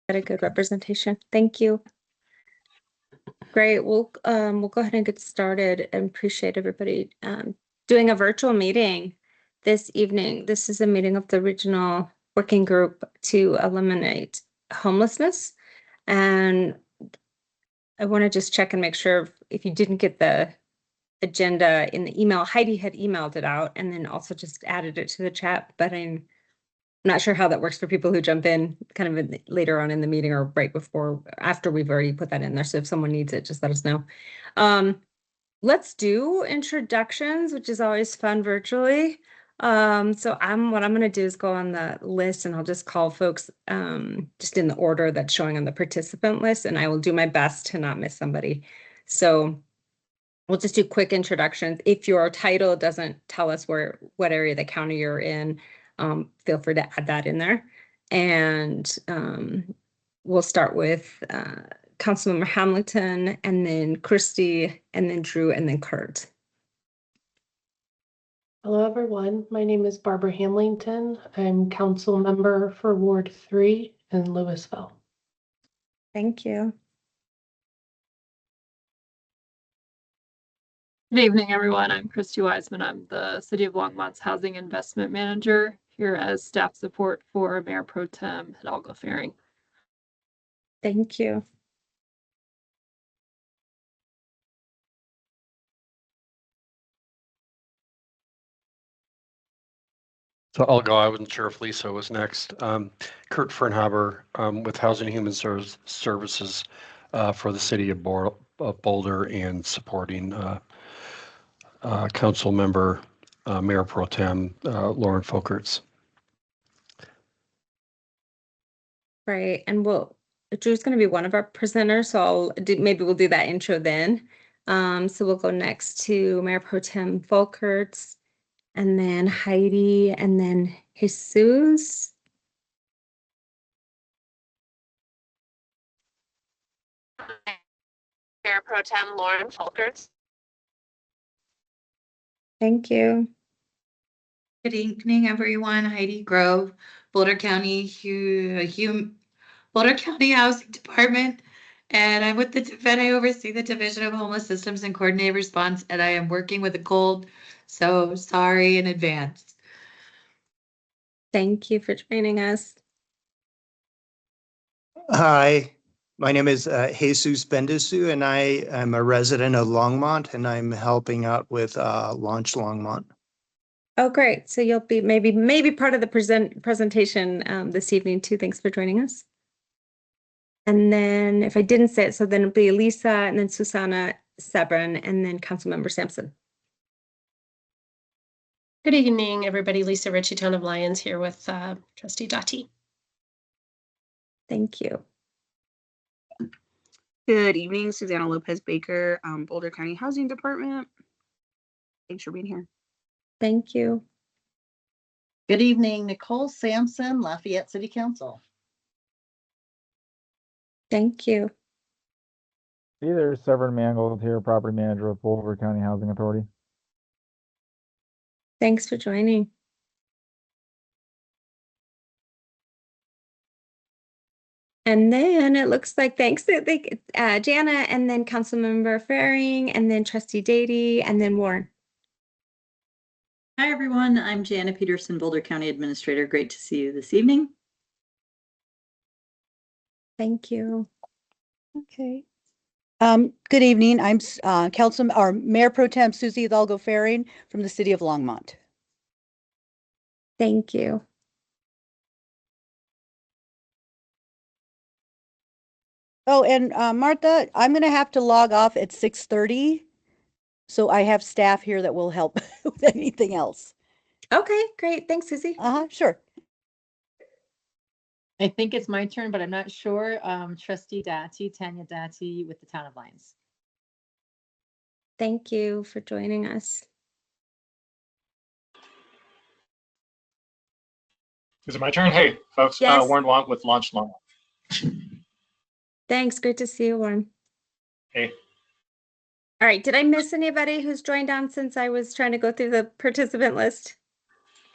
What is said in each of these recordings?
Got a good representation. Thank you. Great. We'll go ahead and get started, and appreciate everybody doing a virtual meeting this evening. This is a meeting of the regional working group to eliminate homelessness. And I want to just check and make sure if you didn't get the agenda in the email, Heidi had emailed it out and then also just added it to the chat, but I'm not sure how that works for people who jump in kind of later on in the meeting or right before, after we've already put that in there. So if someone needs it, just let us know. Let's do introductions, which is always fun virtually. So what I'm going to do is go on the list and I'll just call folks just in the order that's showing on the participant list, and I will do my best to not miss somebody. So we'll just do quick introductions. If your title doesn't tell us what area of the county you're in, feel free to add that in there. And we'll start with Councilmember Hamilton, and then Christy, and then Drew, and then Kurt. Hello, everyone. My name is Barbara Hamilton. I'm council member for Ward 3 in Louisville. Thank you. Good evening, everyone. I'm Christy Wiseman. I'm the City of Longmont's Housing Investment Manager, here as staff support for Mayor Pro Tem Hidalgo Faring. Thank you. So I'll go. I wasn't sure if Lisa was next. Kurt Fernhaber with Housing and Human Services for the City of Boulder, and supporting Council Member Mayor Pro Tem Lauren Folkerts. Right, and Drew's going to be one of our presenters, so maybe we'll do that intro then. So we'll go next to Mayor Pro Tem Folkerts, and then Heidi, and then Jesus. Mayor Pro Tem Lauren Folkerts. Thank you. Good evening, everyone. Heidi Grove, Boulder County Boulder County Housing Department, and I'm with I oversee the Division of Homeless Systems and Coordinated Response, and I am working with a cold, so sorry in advance. Thank you for joining us. Hi, my name is Jesus Bendisu, and I am a resident of Longmont, and I'm helping out with Launch Longmont. Oh, great. So you'll be maybe part of the presentation this evening too. Thanks for joining us. And then if I didn't say it, so then it'll be Lisa, and then Susanna Sebron, and then Councilmember Sampson. Good evening, everybody. Lisa Ritchie, Town of Lyons, here with Trustee Dottie. Thank you. Good evening, Susanna Lopez Baker, Boulder County Housing Department. Thanks for being here. Thank you. Good evening, Nicole Sampson, Lafayette City Council. Thank you. Hey there, Severin Mangold here, property manager with Boulder County Housing Authority. Thanks for joining. And then it looks like thanks to Jana, and then Councilmember Faring, and then Trustee Dady, and then Warren. Hi, everyone. I'm Jana Peterson, Boulder County Administrator. Great to see you this evening. Thank you. Okay. Good evening. I'm Mayor Pro Tem Susie Hidalgo Faring from the City of Longmont. Thank you. Oh, and Marta, I'm going to have to log off at 6:30. So I have staff here that will help with anything else. Okay, great. Thanks, Susie. Sure. I think it's my turn, but I'm not sure. Trustee Dottie, Tanya Dottie with the Town of Lyons. Thank you for joining us. Is it my turn? Hey, folks, yes. Warren Wong with Launch Long. Thanks. Great to see you, Warren. Hey. All right. Did I miss anybody who's joined on since I was trying to go through the participant list?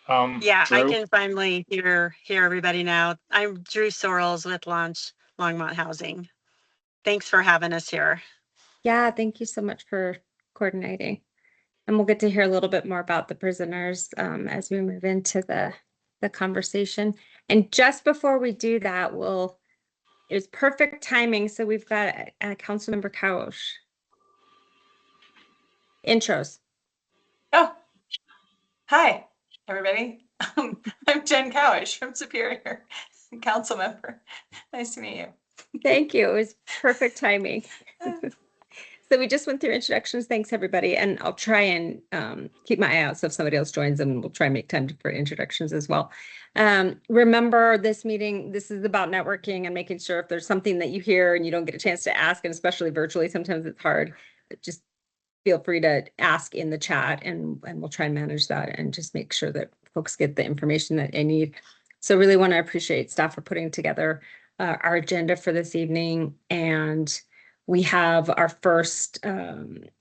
Yeah, Drew? I can finally hear everybody now. I'm Drew Sorrells with Launch Longmont Housing. Thanks for having us here. Yeah, thank you so much for coordinating. And we'll get to hear a little bit more about the prisoners as we move into the conversation. And just before we do that, it was perfect timing. So we've got a Councilmember Couch. Intros. Oh, hi, everybody. I'm Jen Cowish from Superior, council member. Nice to meet you. Thank you. It was perfect timing. So we just went through introductions. Thanks, everybody. And I'll try and keep my eye out. So if somebody else joins them, we'll try and make time for introductions as well. Remember this meeting, this is about networking and making sure if there's something that you hear and you don't get a chance to ask, and especially virtually, sometimes it's hard. Just feel free to ask in the chat and we'll try and manage that and just make sure that folks get the information that they need. So really want to appreciate staff for putting together our agenda for this evening. And we have our first item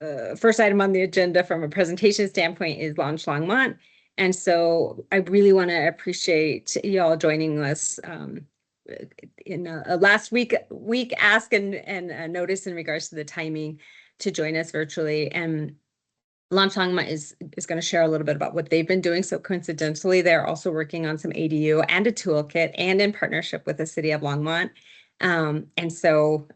on the agenda from a presentation standpoint is Launch Longmont. And so I really want to appreciate y'all joining us in a last week ask and a notice in regards to the timing to join us virtually. And Launch Longmont is going to share a little bit about what they've been doing. So coincidentally, they're also working on some ADU and a toolkit and in partnership with the city of Longmont. And so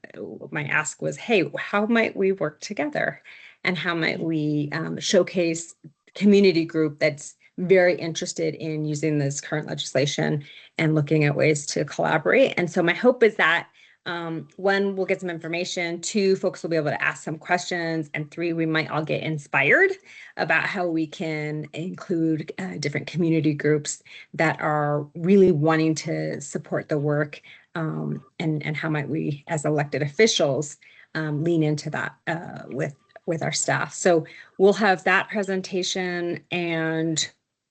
my ask was, hey, how might we work together? And how might we showcase community group that's very interested in using this current legislation and looking at ways to collaborate? And so my hope is that one, we'll get some information. Two, folks will be able to ask some questions. And three, we might all get inspired about how we can include different community groups that are really wanting to support the work. And how might we, as elected officials, lean into that with our staff. So we'll have that presentation and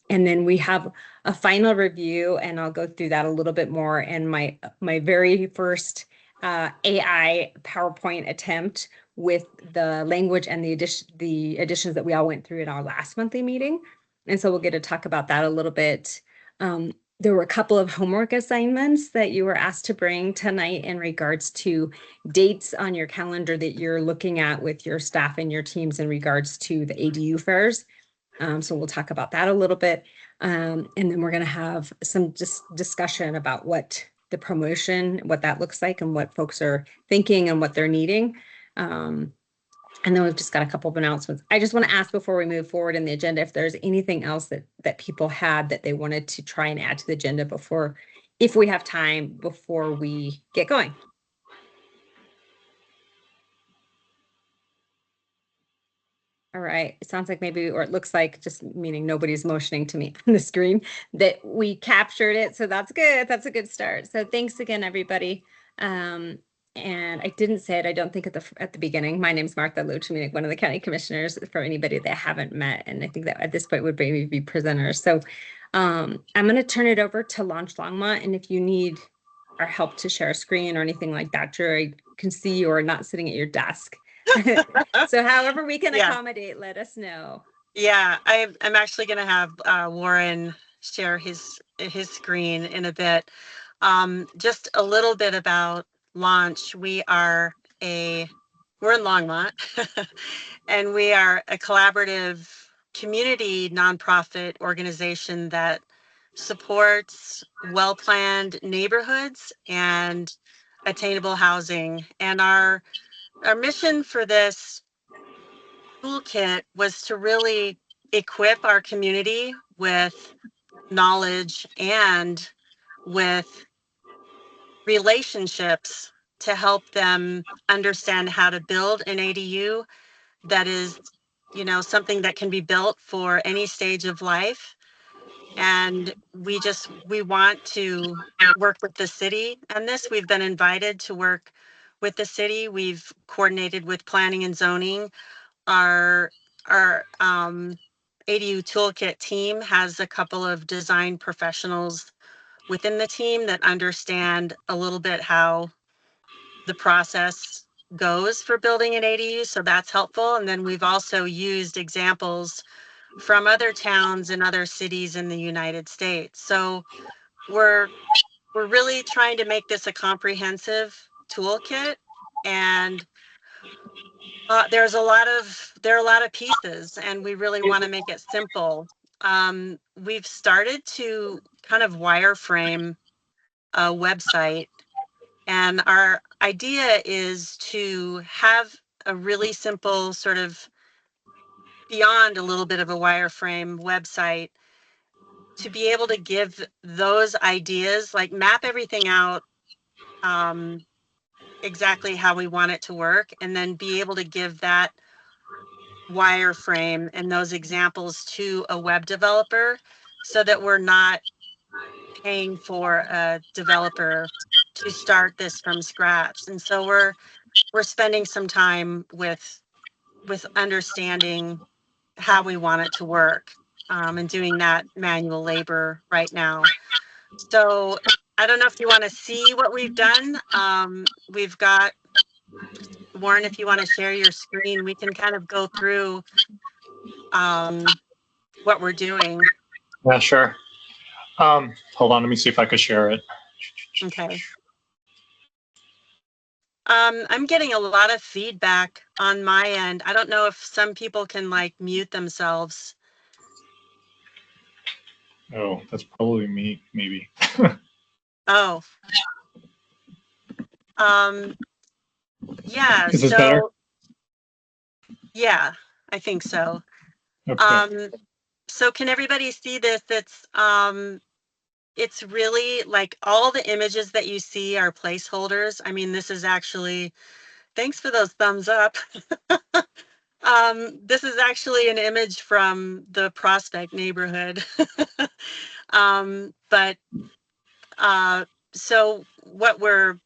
then we have a final review, and I'll go through that a little bit more. And my very first AI PowerPoint attempt with the language and the additions that we all went through in our last monthly meeting. And so we'll get to talk about that a little bit. There were a couple of homework assignments that you were asked to bring tonight in regards to dates on your calendar that you're looking at with your staff and your teams in regards to the ADU fairs. So we'll talk about that a little bit. And then we're going to have some discussion about what the promotion, what that looks like and what folks are thinking and what they're needing. And then we've just got a couple of announcements. I just want to ask before we move forward in the agenda, if there's anything else that people had that they wanted to try and add to the agenda before, if we have time before we get going. All right, it sounds like maybe, or it looks like, just meaning nobody's motioning to me on the screen, that we captured it. So that's good. That's a good start. So thanks again, everybody. And I didn't say it, I don't think at the beginning. My name's Marta, Loachamin, one of the county commissioners, for anybody that haven't met. And I think that at this point would maybe be presenters. So I'm going to turn it over to Launch Longmont. And if you need our help to share a screen or anything like that, Drew, I can see you are not sitting at your desk. So however we can accommodate, let us know. Yeah, I'm actually going to have Warren share his screen in a bit. Just a little bit about Launch. We're in Longmont, and we are a collaborative community nonprofit organization that supports well-planned neighborhoods and attainable housing. And our mission for this toolkit was to really equip our community with knowledge and with relationships to help them understand how to build an ADU that is, something that can be built for any stage of life. And we want to work with the city on this. We've been invited to work with the city. We've coordinated with planning and zoning. Our ADU toolkit team has a couple of design professionals within the team that understand a little bit how the process goes for building an ADU, so that's helpful. And then we've also used examples from other towns and other cities in the United States. So we're we're really trying to make this a comprehensive toolkit, and there are a lot of pieces, and we really want to make it simple. We've started to kind of wireframe a website, and our idea is to have a really simple sort of beyond a little bit of a wireframe website to be able to give those ideas, like map everything out exactly how we want it to work, and then be able to give that wireframe and those examples to a web developer so that we're not paying for a developer to start this from scratch. And so we're spending some time with understanding how we want it to work, and doing that manual labor right now. So I don't know if you want to see what we've done. We've got, Warren, if you want to share your screen, we can kind of go through what we're doing. Yeah, sure. Hold on, let me see if I could share it. Okay. I'm getting a lot of feedback on my end. I don't know if some people can like mute themselves. Oh, that's probably me, maybe. Oh. Yeah, Is this better? Yeah, I think so. Okay. So can everybody see this? It's really like all the images that you see are placeholders. I mean, this is actually, thanks for those thumbs up. This is actually an image from the Prospect neighborhood. So what we're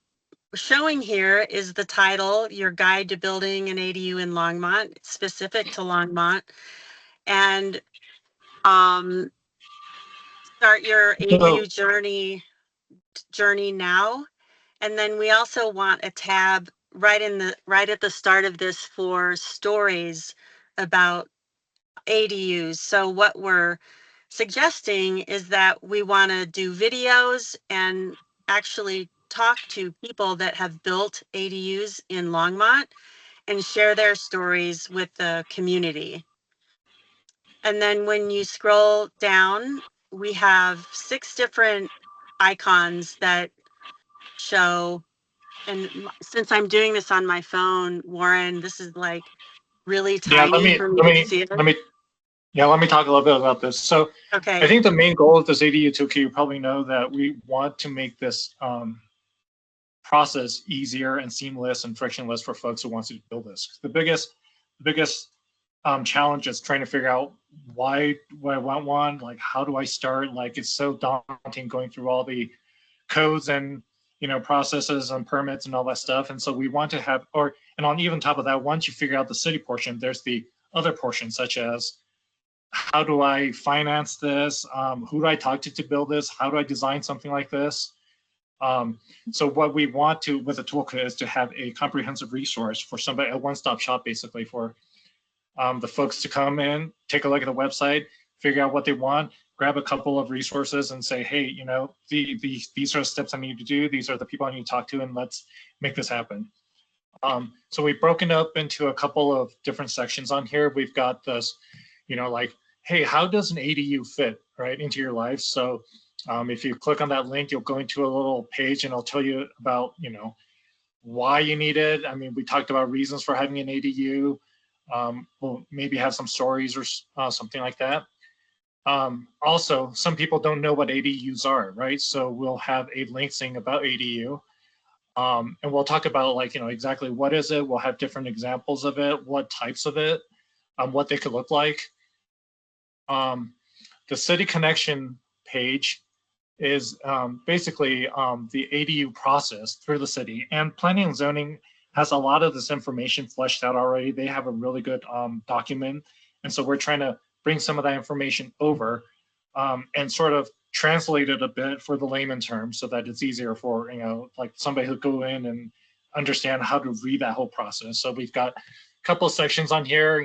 showing here is the title, Your Guide to Building an ADU in Longmont, specific to Longmont. And start your ADU journey now. And then we also want a tab right at the start of this for stories about ADUs. So what we're suggesting is that we want to do videos and actually talk to people that have built ADUs in Longmont and share their stories with the community. And then when you scroll down, we have 6 different icons that show, and since I'm doing this on my phone, Warren, this is like really tiny for me to see it. Let me talk a little bit about this. So okay. I think the main goal of this ADU toolkit, you probably know that we want to make this process easier and seamless and frictionless for folks who want to build this. The biggest challenge is trying to figure out why I want one, like how do I start? Like it's so daunting going through all the codes and processes and permits and all that stuff. And so we want to have, and on even top of that, once you figure out the city portion, there's the other portion, such as how do I finance this? Who do I talk to build this? How do I design something like this? So what we want to with the toolkit is to have a comprehensive resource for somebody, a one-stop shop basically for the folks to come in, take a look at the website, figure out what they want, grab a couple of resources and say, hey, these are the steps I need to do. These are the people I need to talk to, and let's make this happen. So we've broken up into a couple of different sections on here. We've got this, like, hey, how does an ADU fit right into your life? So if you click on that link, you'll go into a little page and it'll tell you about, why you need it. I mean, we talked about reasons for having an ADU. We'll maybe have some stories or something like that. Also, some people don't know what ADUs are, right? So we'll have a link saying about ADU. And we'll talk about exactly what is it. We'll have different examples of it, what types of it, what they could look like. The City Connection page is basically the ADU process through the city, and planning and zoning has a lot of this information fleshed out already. They have a really good document. And so we're trying to bring some of that information over and sort of translate it a bit for the layman terms so that it's easier for, like somebody who go in and understand how to read that whole process. So we've got a couple of sections on here,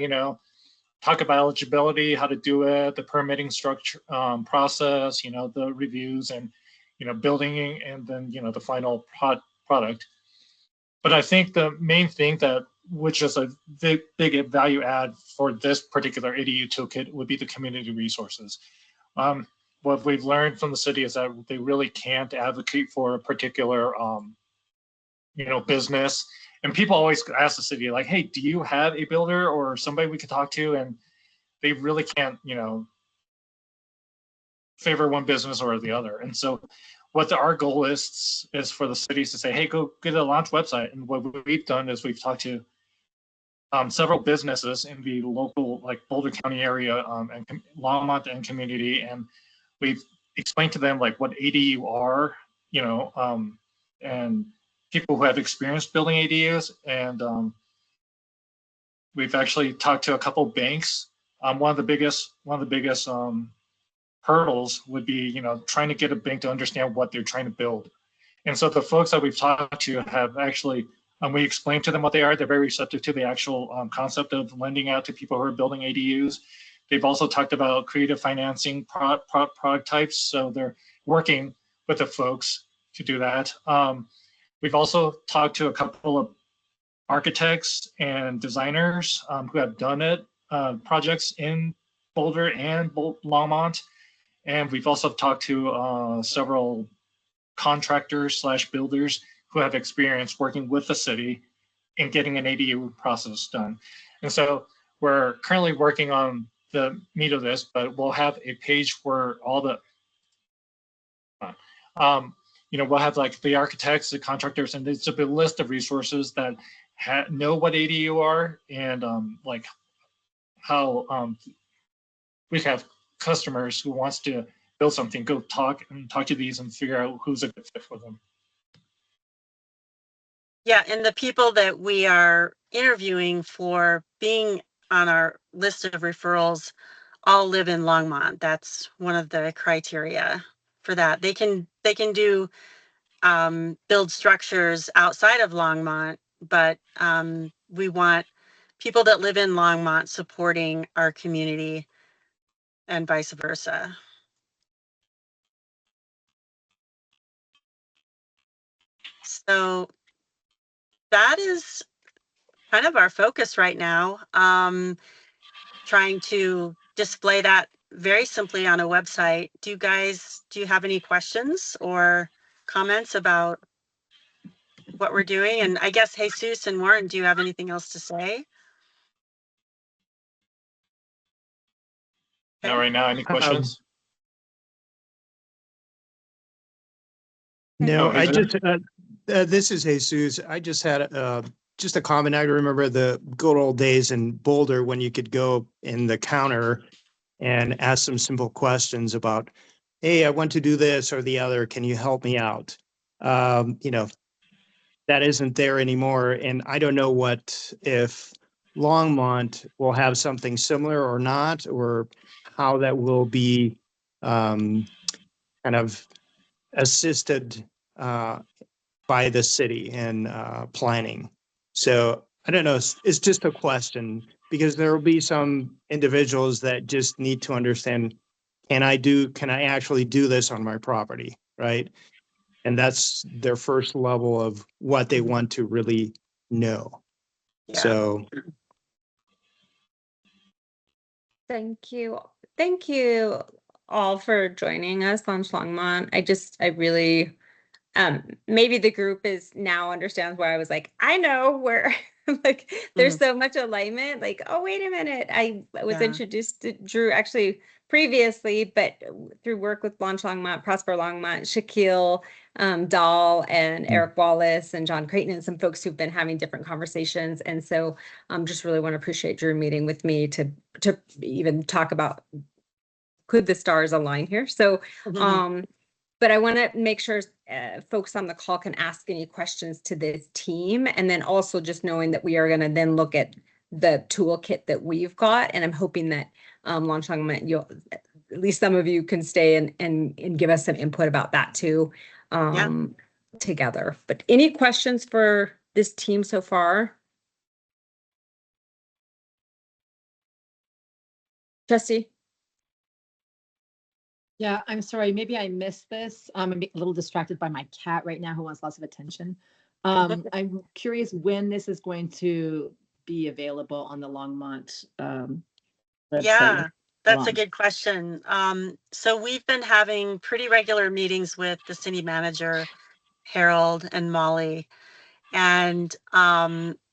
talk about eligibility, how to do it, the permitting structure process, the reviews, and building and then, the final product. But I think the main thing that, which is a big value add for this particular ADU toolkit, would be the community resources. What we've learned from the city is that they really can't advocate for a particular, business. And people always ask the city, like, hey, do you have a builder or somebody we could talk to? And they really can't, favor one business or the other. And so what our goal is for the cities to say, hey, go get a launch website. And what we've done is we've talked to several businesses in the local, like Boulder County area and Longmont and community. And we've explained to them like what ADU are, and people who have experience building ADUs. And we've actually talked to a couple banks. One of the biggest hurdles would be, trying to get a bank to understand what they're trying to build. And so the folks that we've talked to have actually, we explained to them what they are. They're very receptive to the actual concept of lending out to people who are building ADUs. They've also talked about creative financing product types. So they're working with the folks to do that. We've also talked to a couple of architects and designers who have done it, projects in Boulder and Longmont. And we've also talked to several contractors / builders who have experience working with the city in getting an ADU process done. And so we're currently working on the meat of this, but we'll have a page where all the, we'll have like the architects, the contractors, and it's a list of resources that know what ADU are and like how we have customers who wants to build something, go talk to these and figure out who's a good fit for them. Yeah, and the people that we are interviewing for being on our list of referrals all live in Longmont. That's one of the criteria for that. They can do build structures outside of Longmont, but we want people that live in Longmont supporting our community and vice versa. So that is kind of our focus right now. Trying to display that very simply on a website. Do you have any questions or comments about what we're doing? And I guess Jesus and Warren, do you have anything else to say? Not right now. Any questions? No, I just, this is Jesus. I just had just a comment. I remember the good old days in Boulder when you could go in the counter and ask some simple questions about, hey, I want to do this or the other. Can you help me out? That isn't there anymore. And I don't know if Longmont will have something similar or not, or how that will be kind of assisted by the city in planning. So I don't know, it's just a question, because there will be some individuals that just need to understand, can I actually do this on my property, right? And that's their first level of what they want to really know. Yeah. So Thank you. Thank you all for joining us on Longmont. I really, maybe the group is now understands where I was like, I know where, like, there's so much alignment. Like, oh, wait a minute. I was introduced to Drew actually previously, but through work with Launch Longmont, Prosper Longmont, Shaquille, Dahl, and Eric Wallace, and John Creighton, and some folks who've been having different conversations. And so just really want to appreciate Drew meeting with me to even talk about, could the stars align here? So, but I want to make sure folks on the call can ask any questions to this team. And then also just knowing that we are going to then look at the toolkit that we've got. And I'm hoping that Launch Longmont, at least some of you can stay and give us some input about that too, together. But any questions for this team so far? Trustee? Yeah, I'm sorry. Maybe I missed this. I'm a little distracted by my cat right now who wants lots of attention. I'm curious when this is going to be available on the Longmont website. Yeah, that's a good question. So we've been having pretty regular meetings with the city manager, Harold and Molly, and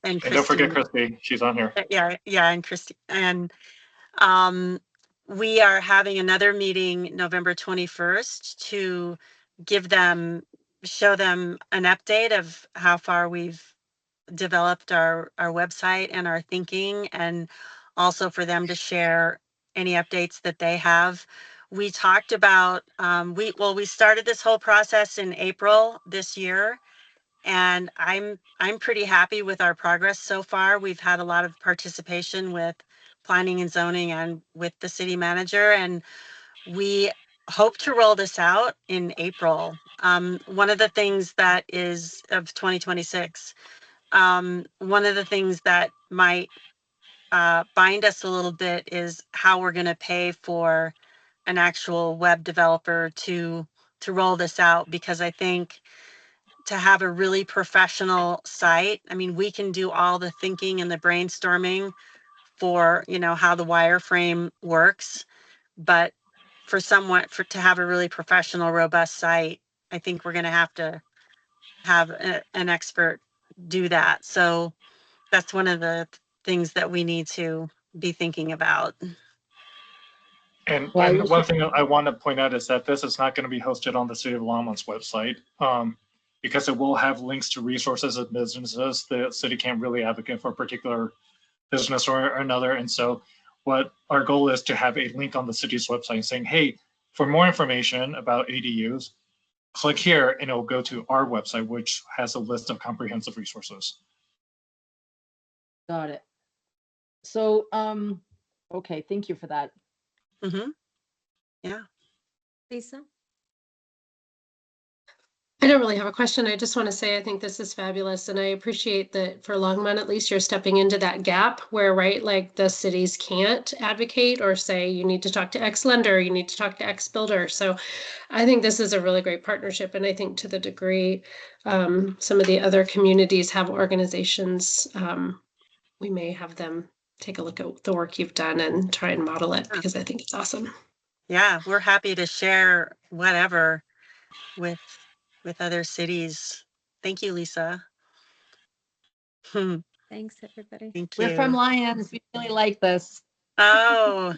And don't forget Christy, she's on here. Yeah, and Christy. And we are having another meeting November 21st to show them an update of how far we've developed our website and our thinking, and also for them to share any updates that they have. We talked about, we started this whole process in April this year, and I'm pretty happy with our progress so far. We've had a lot of participation with planning and zoning and with the city manager, and we hope to roll this out in April. One of the things that is of 2026, one of the things that might bind us a little bit is how we're going to pay for an actual web developer to roll this out, because I think to have a really professional site, I mean, we can do all the thinking and the brainstorming for, how the wireframe works, but to have a really professional, robust site, I think we're going to have an expert do that. So that's one of the things that we need to be thinking about. And one thing I want to point out is that this is not going to be hosted on the City of Longmont's website, because it will have links to resources and businesses. The city can't really advocate for a particular business or another. And so what our goal is to have a link on the city's website saying, hey, for more information about ADUs, click here and it'll go to our website, which has a list of comprehensive resources. Got it. So, okay, thank you for that. Yeah. Lisa? I don't really have a question. I just want to say I think this is fabulous, and I appreciate that for Longmont, at least you're stepping into that gap where, right, like the cities can't advocate or say you need to talk to X lender, you need to talk to X builder. So I think this is a really great partnership, and I think to the degree some of the other communities have organizations, we may have them take a look at the work you've done and try and model it, because I think it's awesome. Yeah, we're happy to share whatever with other cities. Thank you, Lisa. Thanks, everybody. Thank We're from you. Lions. We really like this. Oh,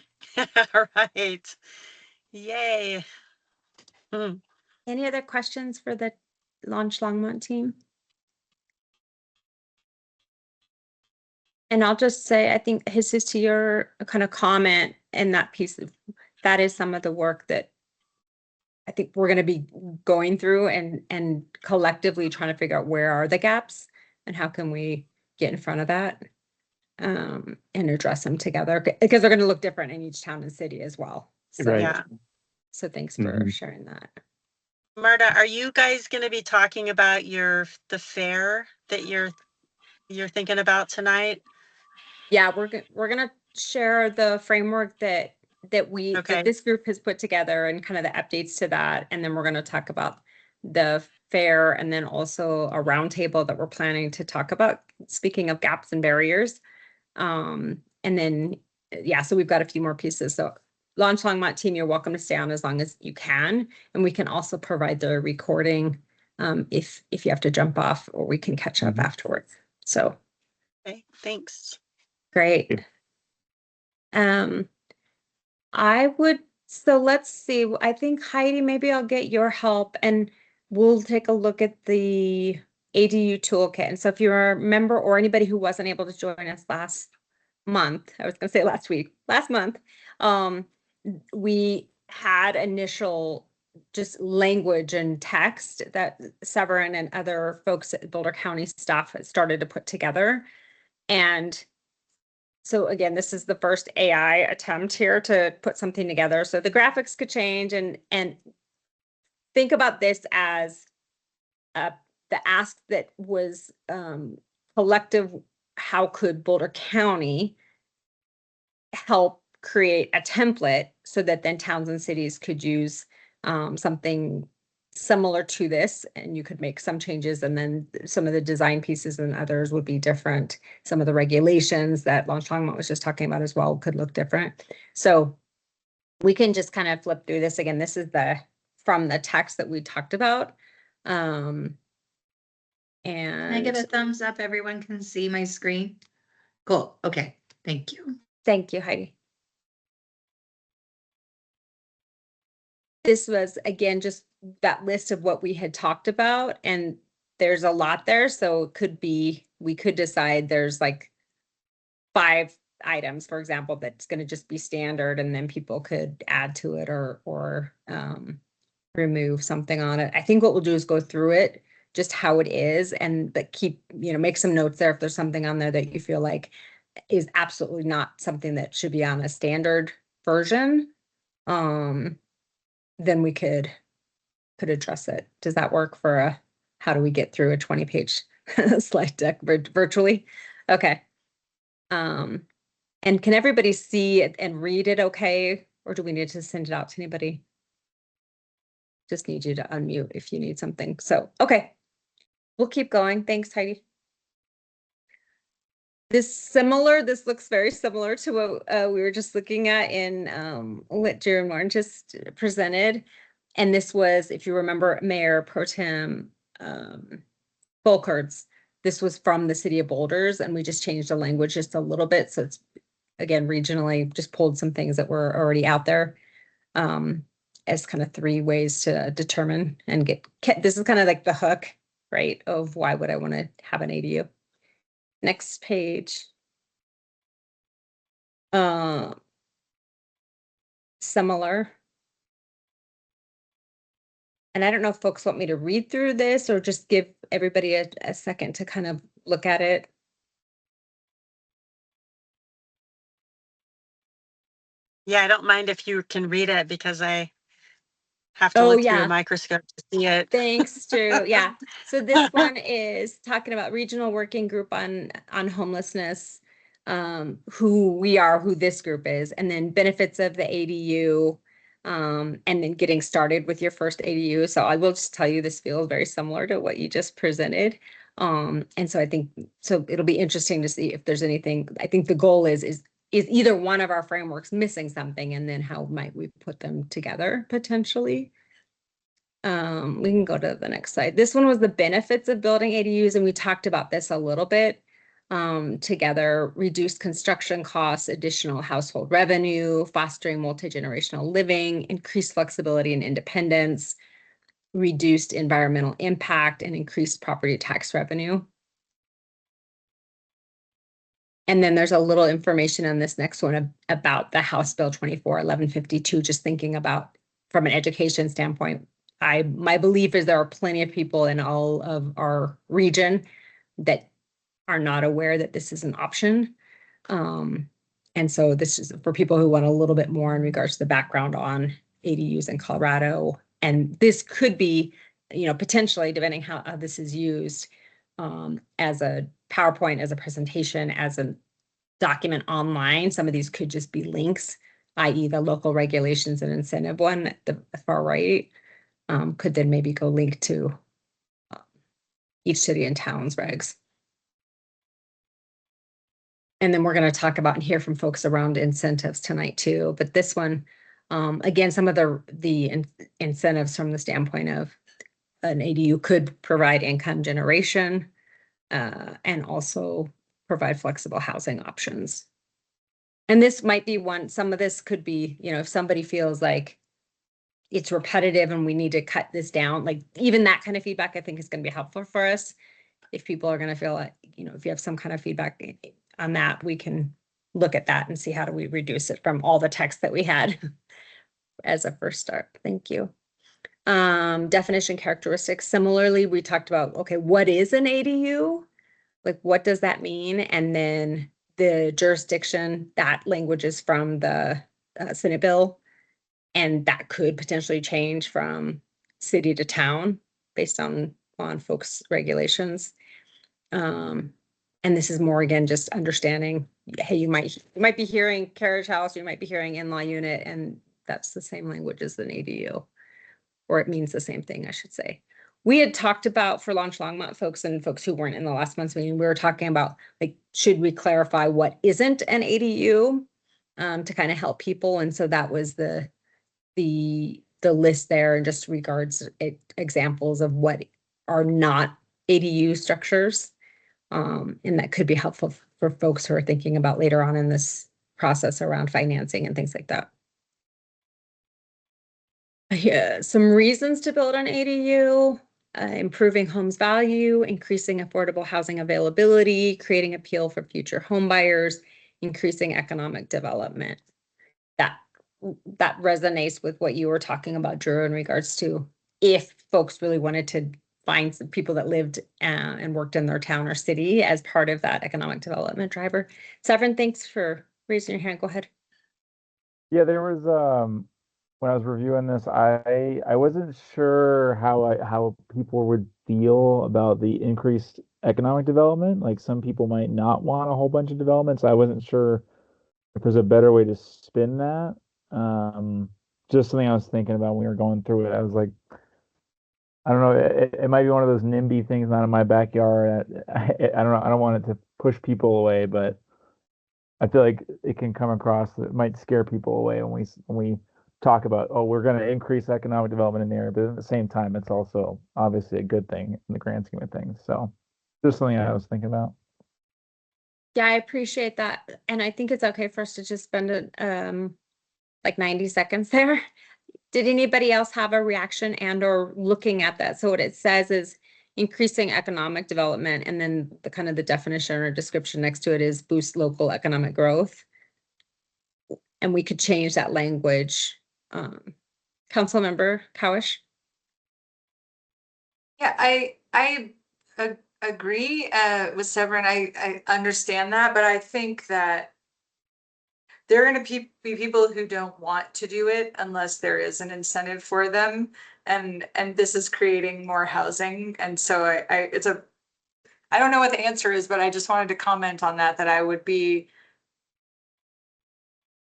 right. Yay. Any other questions for the Launch Longmont team? And I'll just say, I think Jesus, to your kind of comment in that piece, that is some of the work that I think we're going to be going through and collectively trying to figure out where are the gaps and how can we get in front of that and address them together, because they're going to look different in each town and city as well. So, Right. Yeah. So thanks for sharing that. Marta, are you guys going to be talking about the fair that you're thinking about tonight? Yeah, we're gonna share the framework that this group has put together and kind of the updates to that, and then we're gonna talk about the fair, and then also a roundtable that we're planning to talk about. Speaking of gaps and barriers, and then yeah, so we've got a few more pieces. So Launch Longmont team, you're welcome to stay on as long as you can, and we can also provide the recording if you have to jump off, or we can catch up afterwards. So Okay, thanks. great. So let's see, I think Heidi, maybe I'll get your help and we'll take a look at the ADU toolkit. And so if you're a member or anybody who wasn't able to join us last month, I was gonna say last month, we had initial just language and text that Severin and other folks at Boulder County staff had started to put together. And so again, this is the first AI attempt here to put something together. So the graphics could change, and think about this as the ask that was collective. How could Boulder County help create a template so that then towns and cities could use something similar to this, and you could make some changes, and then some of the design pieces and others would be different. Some of the regulations that Loachamin was just talking about as well could look different. So we can just kind of flip through this again. This is from the text that we talked about. And Can I give a thumbs up? Everyone can see my screen. Cool. Okay. Thank you. Thank you, Heidi. This was, again, just that list of what we had talked about, and there's a lot there. So it could be, we could decide there's like 5 items, for example, that's going to just be standard, and then people could add to it or remove something on it. I think what we'll do is go through it, just how it is, and but keep, make some notes there if there's something on there that you feel like is absolutely not something that should be on a standard version. Then we could address it. Does that work for how do we get through a 20-page slide deck virtually? Okay. And can everybody see it and read it okay? Or do we need to send it out to anybody? Just need you to unmute if you need something. So, okay, we'll keep going. Thanks, Heidi. This looks very similar to what we were just looking at in what Jerry Martin just presented. And this was, if you remember, Mayor Pro Tem Volkerts. This was from the city of Boulders, and we just changed the language just a little bit. So it's, again, regionally, just pulled some things that were already out there as kind of 3 ways to determine and this is kind of like the hook, right, of why would I want to have an ADU. Next page. Similar. And I don't know if folks want me to read through this or just give everybody a second to kind of look at it. Yeah, I don't mind if you can read it because I have to look through a microscope to see it. Thanks, Drew. Yeah. So this one is talking about regional working group on homelessness, who this group is, and then benefits of the ADU, and then getting started with your first ADU. So I will just tell you, this feels very similar to what you just presented. And so I think, it'll be interesting to see if there's anything. I think the goal is either one of our frameworks missing something, and then how might we put them together potentially. We can go to the next slide. This one was the benefits of building ADUs, and we talked about this a little bit together. Reduced construction costs, additional household revenue, fostering multi-generational living, increased flexibility and independence, reduced environmental impact, and increased property tax revenue. And then there's a little information on this next one about the House Bill 24-1152, just thinking about from an education standpoint. My belief is there are plenty of people in all of our region that are not aware that this is an option. And so this is for people who want a little bit more in regards to the background on ADUs in Colorado. And this could be, potentially, depending how this is used, as a PowerPoint, as a presentation, as a document online. Some of these could just be links, i.e. the local regulations and incentive one at the far right. Could then maybe go link to each city and town's regs. And then we're going to talk about and hear from folks around incentives tonight too. But this one, again, some of the incentives from the standpoint of an ADU could provide income generation and also provide flexible housing options. And this might be one, some of this could be, if somebody feels like it's repetitive and we need to cut this down, like even that kind of feedback, I think is going to be helpful for us. If people are going to feel like, if you have some kind of feedback on that, we can look at that and see how do we reduce it from all the text that we had as a first start. Thank you. Definition characteristics. Similarly, we talked about, okay, what is an ADU? Like, what does that mean? And then the jurisdiction, that language is from the Senate bill. And that could potentially change from city to town based on folks' regulations. And this is more, again, just understanding, hey, you might be hearing carriage house, you might be hearing in-law unit, and that's the same language as an ADU, or it means the same thing, I should say. We had talked about for Launch Longmont folks and folks who weren't in the last month's meeting, we were talking about like, should we clarify what isn't an ADU to kind of help people, and so that was the list there, and just regards examples of what are not ADU structures. And that could be helpful for folks who are thinking about later on in this process around financing and things like that. Yeah, some reasons to build an ADU, improving homes value, increasing affordable housing availability, creating appeal for future home buyers, increasing economic development. That resonates with what you were talking about, Drew, in regards to if folks really wanted to find some people that lived and worked in their town or city as part of that economic development driver. Severin, thanks for raising your hand. Go ahead. Yeah, there was when I was reviewing this, I wasn't sure how people would feel about the increased economic development. Like some people might not want a whole bunch of development, so I wasn't sure if there's a better way to spin that. Just something I was thinking about when we were going through it. I was like, I don't know, it might be one of those NIMBY things not in my backyard. I don't know, I don't want it to push people away, but I feel like it can come across that it might scare people away when we talk about, oh, we're going to increase economic development in the area, but at the same time, it's also obviously a good thing in the grand scheme of things. So just something I was thinking about. Yeah, I appreciate that. And I think it's okay for us to just spend like 90 seconds there. Did anybody else have a reaction and or looking at that? So what it says is increasing economic development, and then the kind of the definition or description next to it is boost local economic growth. And we could change that language. Councilmember Cowish? Yeah, I agree with Severin. I understand that, but I think that there are going to be people who don't want to do it unless there is an incentive for them, and this is creating more housing. And so I don't know what the answer is, but I just wanted to comment on that I would be.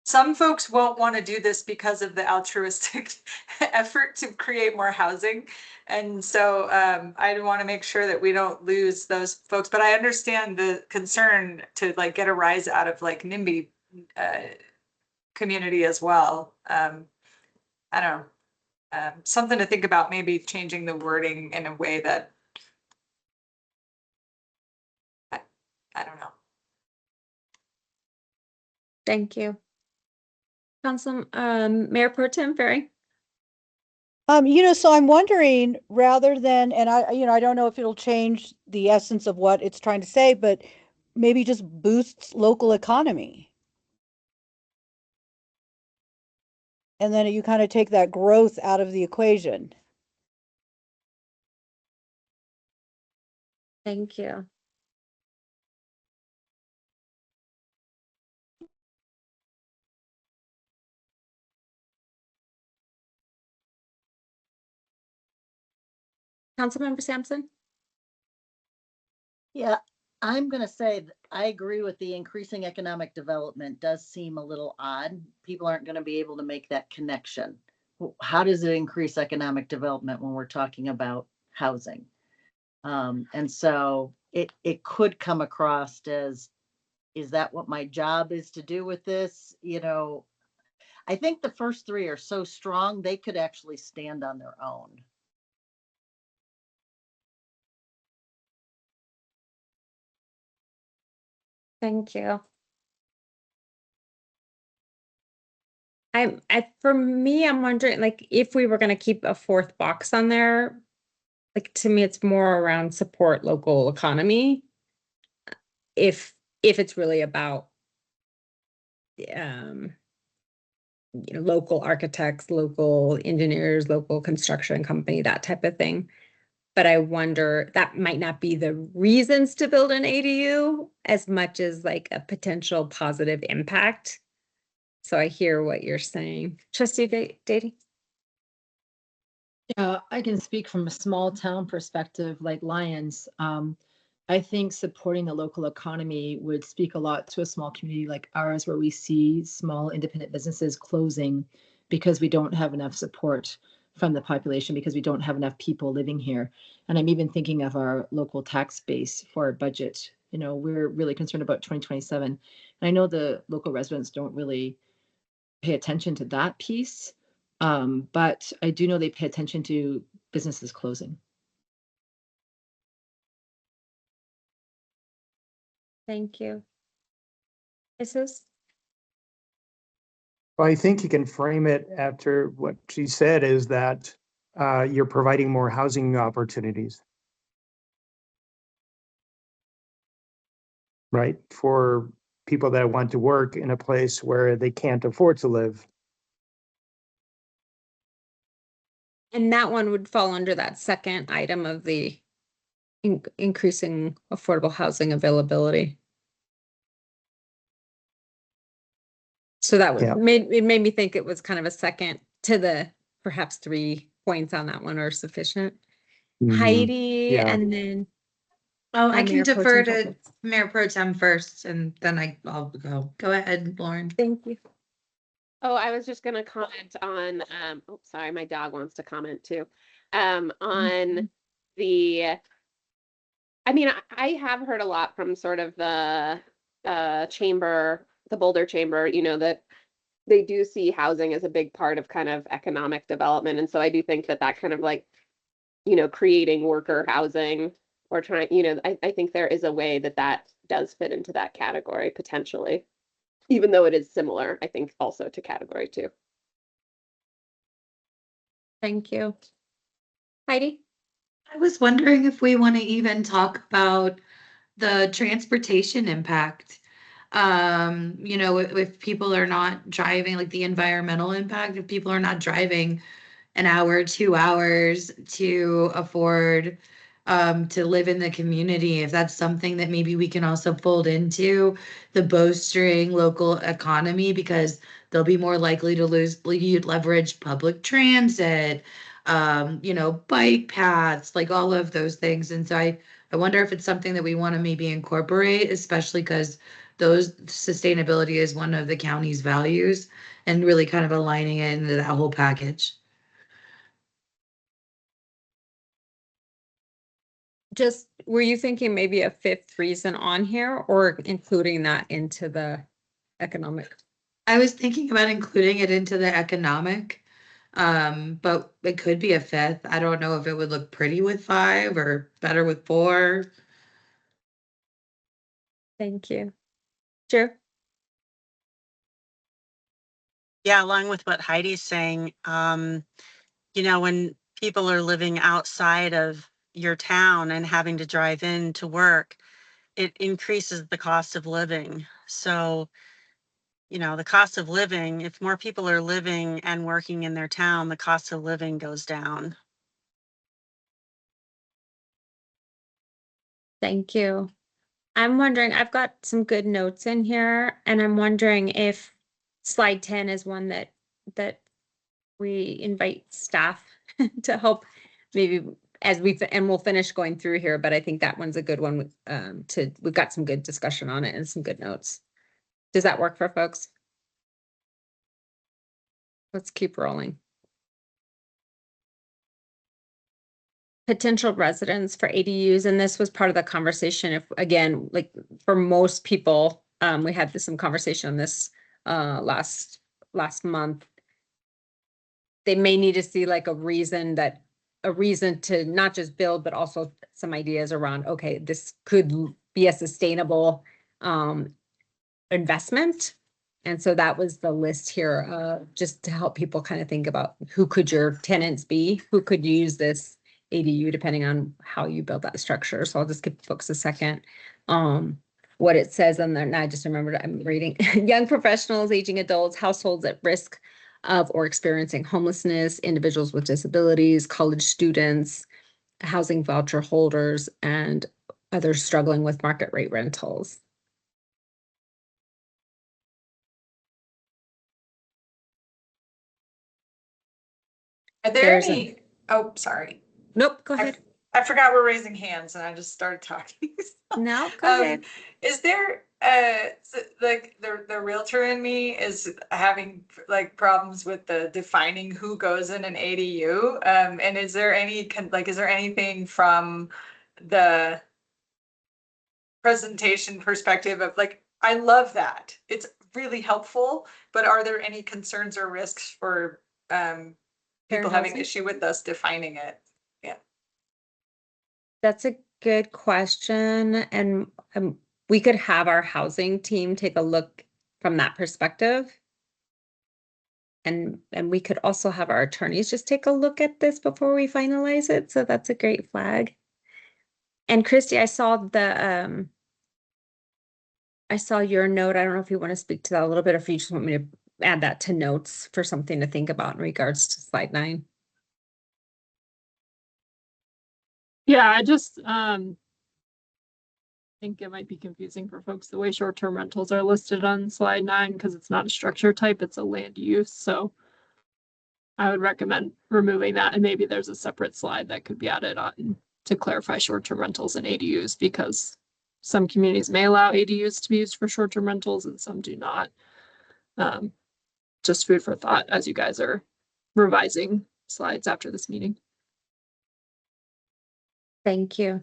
Some folks won't want to do this because of the altruistic effort to create more housing. And so I want to make sure that we don't lose those folks, but I understand the concern to like get a rise out of like NIMBY community as well. I don't know, something to think about, maybe changing the wording in a way that, I don't know. Thank you. Mayor Pro Tem Ferry? So I'm wondering, rather than, and I don't know if it'll change the essence of what it's trying to say, but maybe just boosts local economy. And then you kind of take that growth out of the equation. Thank you. Councilmember Sampson? Yeah, I'm going to say that I agree with the increasing economic development does seem a little odd. People aren't going to be able to make that connection. How does it increase economic development when we're talking about housing? And so it could come across as, is that what my job is to do with this? I think the first three are so strong, they could actually stand on their own. Thank you. For me, I'm wondering, like, if we were going to keep a fourth box on there, like, to me, it's more around support local economy. If it's really about, local architects, local engineers, local construction company, that type of thing. But I wonder, that might not be the reasons to build an ADU as much as like a potential positive impact. So I hear what you're saying. Trustee Dady? Yeah, I can speak from a small town perspective like Lyons. I think supporting the local economy would speak a lot to a small community like ours, where we see small independent businesses closing because we don't have enough support from the population, because we don't have enough people living here. And I'm even thinking of our local tax base for our budget. You know, we're really concerned about 2027. And I know the local residents don't really pay attention to that piece, but I do know they pay attention to businesses closing. Thank you. Jesus? Well, I think you can frame it after what she said, is that you're providing more housing opportunities. Right? For people that want to work in a place where they can't afford to live. And that one would fall under that second item of the increasing affordable housing availability. So that would Yeah. it made me think it was kind of a second to the perhaps 3 points on that one are sufficient. Heidi, Yeah. and then Oh, I can Mayor Pro defer Tem to Folkerts. Mayor Pro Tem first, and then I'll go. Go ahead, Lauren. Thank you. Oh, I was just gonna comment on, oh, sorry, my dog wants to comment too. On the, I mean, I have heard a lot from sort of the chamber, the Boulder Chamber, you know, that they do see housing as a big part of kind of economic development. And so I do think that that kind of like, you know, creating worker housing or trying, you know, I think there is a way that that does fit into that category potentially, even though it is similar, I think also to category 2. Thank you. Heidi? I was wondering if we want to even talk about the transportation impact. You know, if people are not driving, like the environmental impact, if people are not driving an hour, 2 hours to afford to live in the community, if that's something that maybe we can also fold into the bowstring local economy, because they'll be more likely to leverage public transit, you know, bike paths, like all of those things. And so I wonder if it's something that we want to maybe incorporate, especially because those sustainability is one of the county's values, and really kind of aligning it into that whole package. Just, were you thinking maybe a 5th reason on here or including that into the economic? I was thinking about including it into the economic, but it could be a 5th. I don't know if it would look pretty with 5 or better with 4. Thank you. Drew? Yeah, along with what Heidi's saying, you know, when people are living outside of your town and having to drive in to work, it increases the cost of living. So, you know, the cost of living, if more people are living and working in their town, the cost of living goes down. Thank you. I'm wondering, I've got some good notes in here, and I'm wondering if slide 10 is one that we invite staff to help maybe as and we'll finish going through here, but I think that one's a good one we've got some good discussion on it and some good notes. Does that work for folks? Let's keep rolling. Potential residents for ADUs, and this was part of the conversation. If again, like for most people, we had some conversation on this last month. They may need to see like a reason to not just build, but also some ideas around, okay, this could be a sustainable investment. And so that was the list here, just to help people kind of think about who could your tenants be, who could use this ADU, depending on how you build that structure. So I'll just give folks a second. What it says on there, and I just remembered I'm reading young professionals, aging adults, households at risk of or experiencing homelessness, individuals with disabilities, college students, housing voucher holders, and others struggling with market rate rentals. Are there any, oh, sorry. Nope, go ahead. I forgot we're raising hands and I just started talking. No, go ahead. Is there like the realtor in me is having like problems with the defining who goes in an ADU? And is there any is there anything from the presentation perspective of like, I love that. It's really helpful, but are there any concerns or risks for people having housing? issue with us defining it? Yeah. That's a good question, and we could have our housing team take a look from that perspective. And we could also have our attorneys just take a look at this before we finalize it. So that's a great flag. And Christy, I saw your note. I don't know if you want to speak to that a little bit, or if you just want me to add that to notes for something to think about in regards to slide 9. Yeah, I just think it might be confusing for folks the way short-term rentals are listed on slide 9 because it's not a structure type, it's a land use. So I would recommend removing that, and maybe there's a separate slide that could be added on to clarify short-term rentals and ADUs, because some communities may allow ADUs to be used for short-term rentals and some do not. Just food for thought as you guys are revising slides after this meeting. Thank you.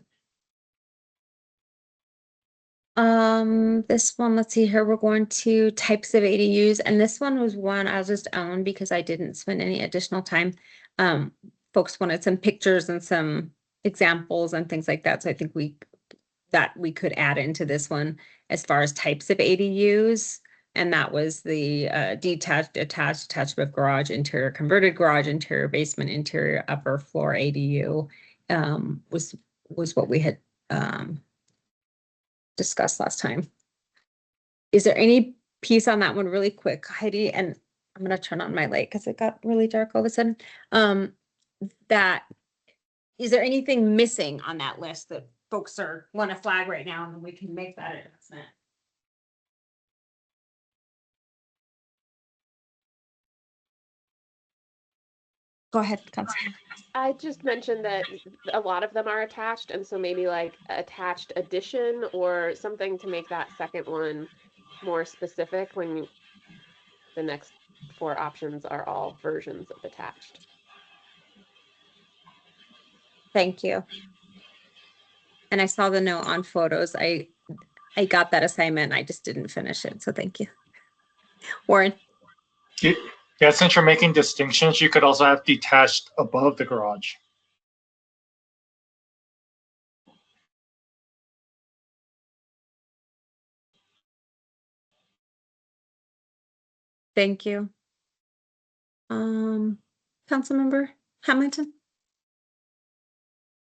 This one, let's see here. We're going to types of ADUs, and this one was one I'll just own because I didn't spend any additional time. Folks wanted some pictures and some examples and things like that. So I think we could add into this one as far as types of ADUs. And that was the detached, attached with garage, interior converted garage, interior basement, interior upper floor ADU was what we had discussed last time. Is there any piece on that one really quick, Heidi? And I'm gonna turn on my light because it got really dark all of a sudden. That is there anything missing on that list that folks want to flag right now, and we can make that adjustment? Go ahead, Councilman. I just mentioned that a lot of them are attached, and so maybe like attached addition or something to make that second one more specific when the next 4 options are all versions of attached. Thank you. And I saw the note on photos. I got that assignment. I just didn't finish it. So thank you. Warren. Yeah, since you're making distinctions, you could also have detached above the garage. Thank you. Councilmember Hamilton.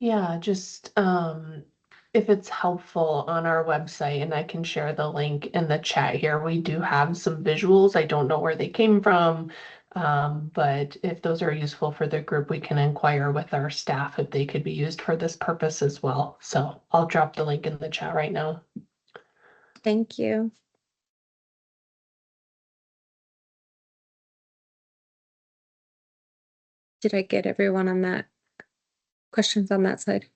Yeah, just if it's helpful on our website, and I can share the link in the chat here, we do have some visuals. I don't know where they came from, but if those are useful for the group, we can inquire with our staff if they could be used for this purpose as well. So I'll drop the link in the chat right now. Thank you. Did I get everyone on that? Questions on that side?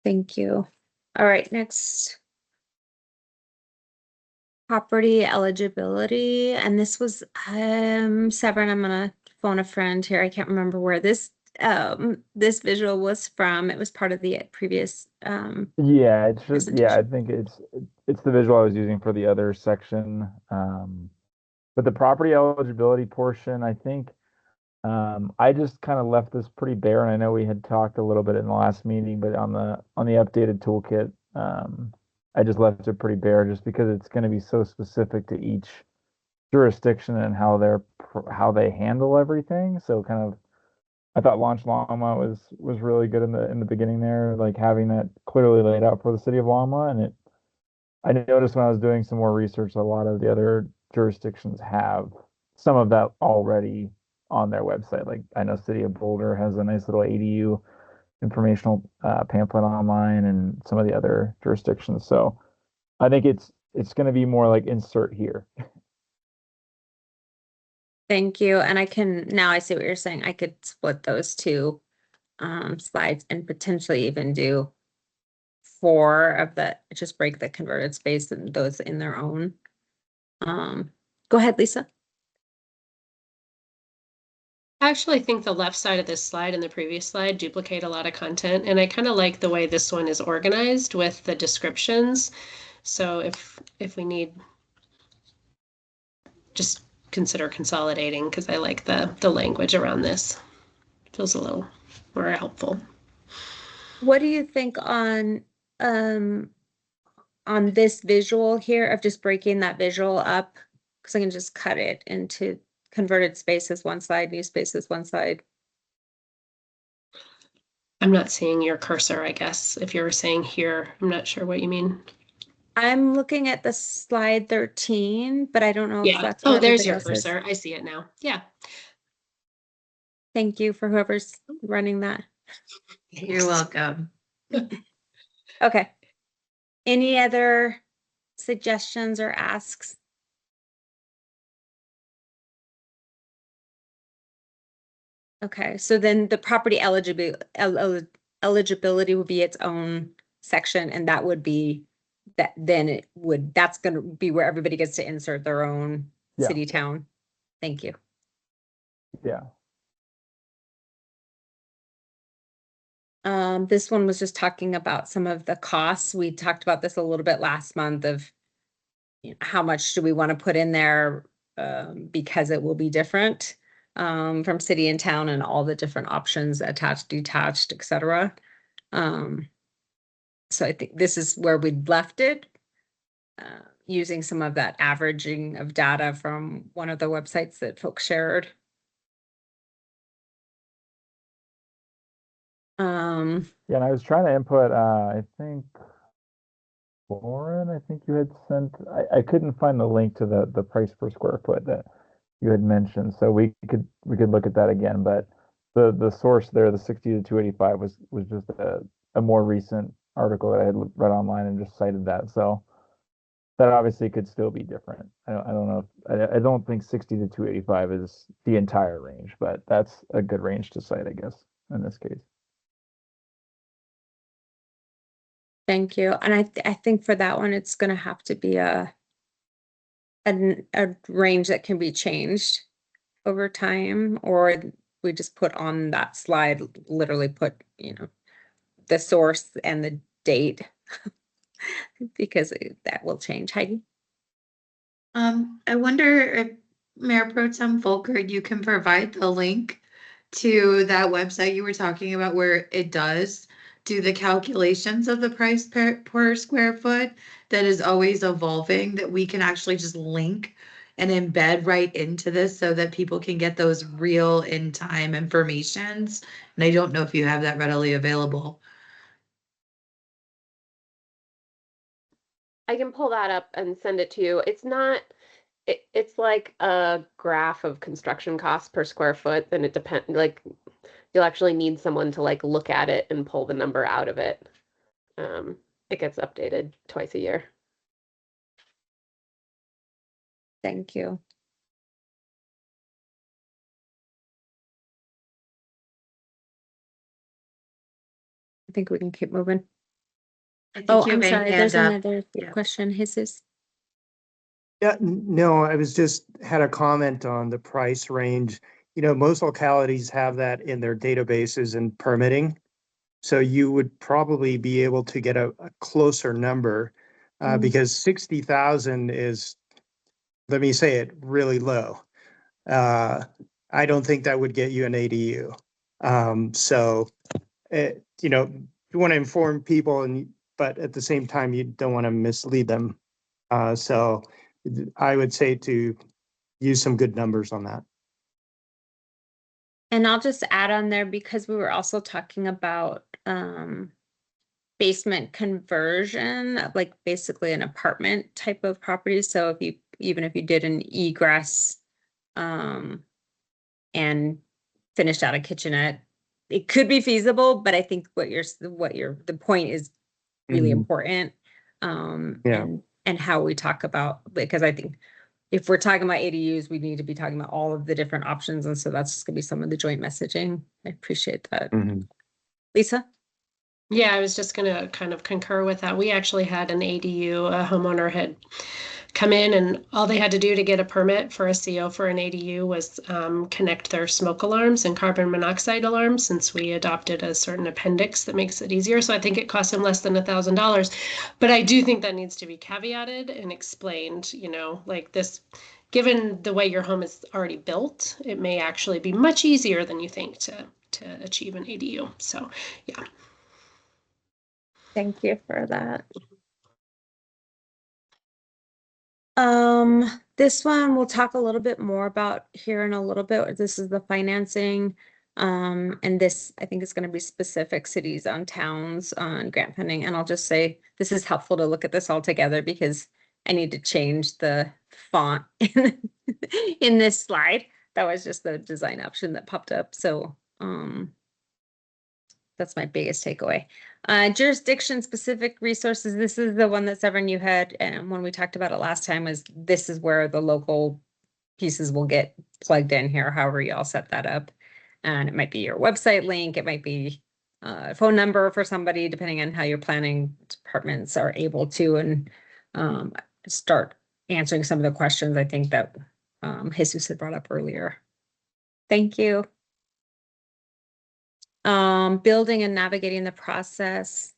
Thank you. All right, next. Property eligibility, and this was Severin, I'm gonna phone a friend here. I can't remember where this visual was from. It was part of the previous Yeah, it should. Yeah, I think it's the visual I was using for the other section. But the property eligibility portion, I think I just kind of left this pretty bare, and I know we had talked a little bit in the last meeting, but on the updated toolkit, I just left it pretty bare just because it's going to be so specific to each jurisdiction and how they handle everything. So kind of, I thought Launch Longmont was really good in the beginning there, like having that clearly laid out for the city of Longmont. And I noticed when I was doing some more research, a lot of the other jurisdictions have some of that already on their website. Like I know City of Boulder has a nice little ADU informational pamphlet online, and some of the other jurisdictions. So I think it's going to be more like insert here. Thank you. And now I see what you're saying. I could split those two slides and potentially even do 4 of just break the converted space and those in their own. Go ahead, Lisa. I actually think the left side of this slide and the previous slide duplicate a lot of content, and I kind of like the way this one is organized with the descriptions. So if we need, just consider consolidating, because I like the language around this. It feels a little more helpful. What do you think on this visual here of just breaking that visual up? Because I can just cut it into converted spaces one side, new spaces one side. I'm not seeing your cursor, I guess. If you were saying here, I'm not sure what you mean. I'm looking at the slide 13, but I don't know if Yeah. that's Oh, where there's everybody your else is. cursor. I see it now. Yeah. Thank you for whoever's running that. You're welcome. Okay. Any other suggestions or asks? Okay, so then the property eligibility would be its own section, and that would be that's gonna be where everybody gets to insert their own Yeah. city, town. Thank you. Yeah. This one was just talking about some of the costs. We talked about this a little bit last month of how much do we want to put in there, because it will be different from city and town and all the different options, attached, detached, etc. So I think this is where we left it, using some of that averaging of data from one of the websites that folks shared. Yeah, and I was trying to input, I think, Lauren, I think you had sent, I couldn't find the link to the price per square foot that you had mentioned, so we could look at that again, but the source there, the 60 to 285 was just a more recent article that I had read online and just cited that, so that obviously could still be different. I don't know if, I don't think 60 to 285 is the entire range, but that's a good range to cite, I guess, in this case. Thank you. And I think for that one, it's going to have to be a range that can be changed over time, or we just put on that slide, literally put, the source and the date because that will change. Heidi? I wonder if Mayor Pro Tem Volker, you can provide the link to that website you were talking about where it does do the calculations of the price per square foot that is always evolving, that we can actually just link and embed right into this so that people can get those real in time informations. And I don't know if you have that readily available. I can pull that up and send it to you. It's not, it's like a graph of construction costs per square foot, and it depends, like, you'll actually need someone to like look at it and pull the number out of it. It gets updated twice a year. Thank you. I think we can keep moving. I think Oh, you I'm have a sorry. There's hand up. another Yeah. question. Jesus. Yeah, no, I was just had a comment on the price range. Most localities have that in their databases and permitting. So you would probably be able to get a closer number because 60,000 is, let me say it, really low. I don't think that would get you an ADU. You want to inform people, but at the same time, you don't want to mislead them. So I would say to use some good numbers on that. And I'll just add on there because we were also talking about basement conversion, like basically an apartment type of property. So even if you did an egress and finished out a kitchenette, it could be feasible, but I think the point is really important. Yeah. And how we talk about, because I think if we're talking about ADUs, we need to be talking about all of the different options. And so that's just gonna be some of the joint messaging. I appreciate that. Lisa? Yeah, I was just gonna kind of concur with that. We actually had an ADU, a homeowner had come in and all they had to do to get a permit for a CO for an ADU was connect their smoke alarms and carbon monoxide alarms, since we adopted a certain appendix that makes it easier. So I think it cost them less than $1,000. But I do think that needs to be caveated and explained, you know, like this, given the way your home is already built, it may actually be much easier than you think to achieve an ADU. So yeah. Thank you for that. This one we'll talk a little bit more about here in a little bit. This is the financing. And this I think is going to be specific cities on towns on grant funding. And I'll just say this is helpful to look at this all together because I need to change the font in this slide. That was just the design option that popped up. So that's my biggest takeaway. Jurisdiction specific resources. This is the one that Severin you had, and when we talked about it last time, is this is where the local pieces will get plugged in here, however you all set that up. And it might be your website link, it might be a phone number for somebody, depending on how your planning departments are able to and start answering some of the questions I think that Jesus had brought up earlier. Thank you. Building and navigating the process.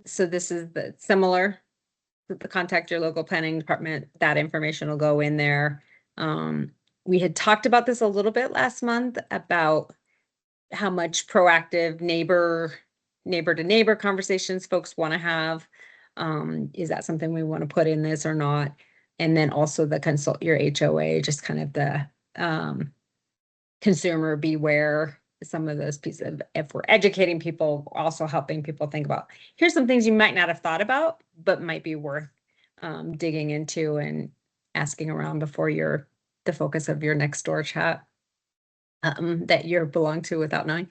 So this is the similar, the contact your local planning department, that information will go in there. We had talked about this a little bit last month about how much proactive neighbor to neighbor conversations folks want to have. Is that something we want to put in this or not? And then also the consult your HOA, just kind of the consumer beware, some of those pieces of, if we're educating people, also helping people think about, here's some things you might not have thought about, but might be worth digging into and asking around before you're the focus of your next door chat that you belong to without knowing.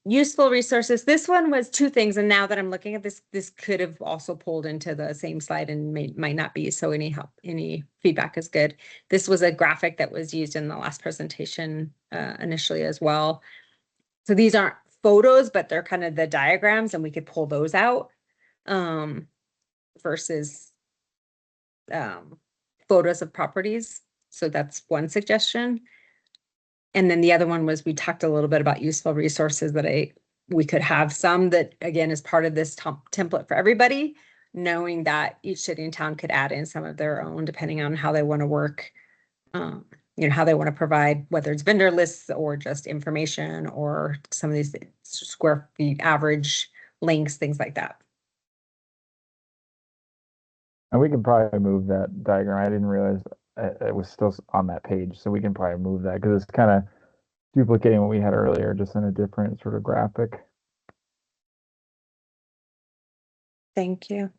Useful resources. This one was two things. And now that I'm looking at this, this could have also pulled into the same slide and might not be. So any help, any feedback is good. This was a graphic that was used in the last presentation initially as well. So these aren't photos, but they're kind of the diagrams and we could pull those out versus photos of properties. So that's one suggestion. And then the other one was, we talked a little bit about useful resources that we could have some that, again, is part of this template for everybody, knowing that each city and town could add in some of their own, depending on how they want to work, you know, how they want to provide, whether it's vendor lists or just information or some of these square feet average links, things like that. And we can probably move that diagram. I didn't realize it was still on that page, so we can probably move that because it's kind of duplicating what we had earlier, just in a different sort of graphic. Thank you.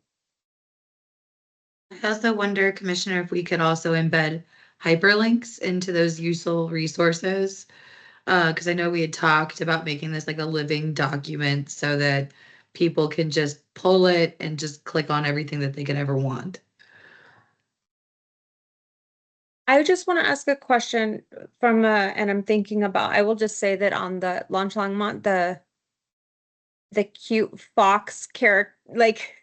I also wonder, Commissioner, if we could also embed hyperlinks into those useful resources. Because I know we had talked about making this like a living document so that people can just pull it and just click on everything that they could ever want. I just want to ask a question from and I'm thinking about, I will just say that on the Loachamin, the cute fox character, like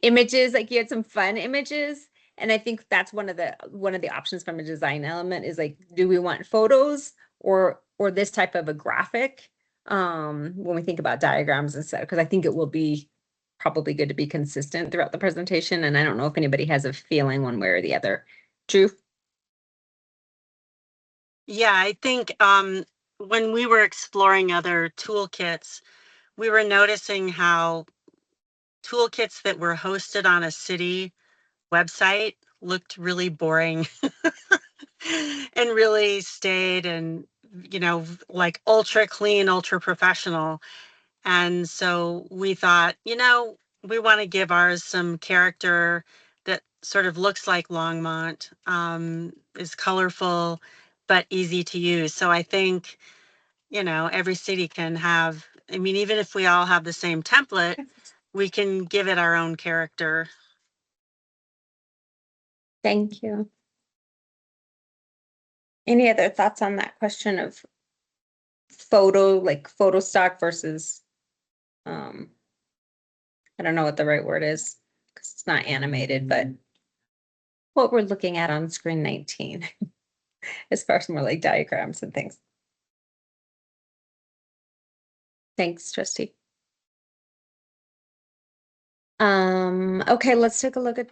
images, like you had some fun images. And I think that's one of the options from a design element is like, do we want photos or this type of a graphic when we think about diagrams and stuff? Because I think it will be probably good to be consistent throughout the presentation. And I don't know if anybody has a feeling one way or the other. Drew? Yeah, I think when we were exploring other toolkits, we were noticing how toolkits that were hosted on a city website looked really boring and really stayed and, you know, like ultra clean, ultra professional. And so we thought, you know, we want to give ours some character that sort of looks like Longmont, is colorful, but easy to use. So I think, you know, every city can have, I mean, even if we all have the same template, we can give it our own character. Thank you. Any other thoughts on that question of photo stock versus, I don't know what the right word is, because it's not animated, but what we're looking at on screen 19, as far as more like diagrams and things. Thanks, trustee. Okay, let's take a look at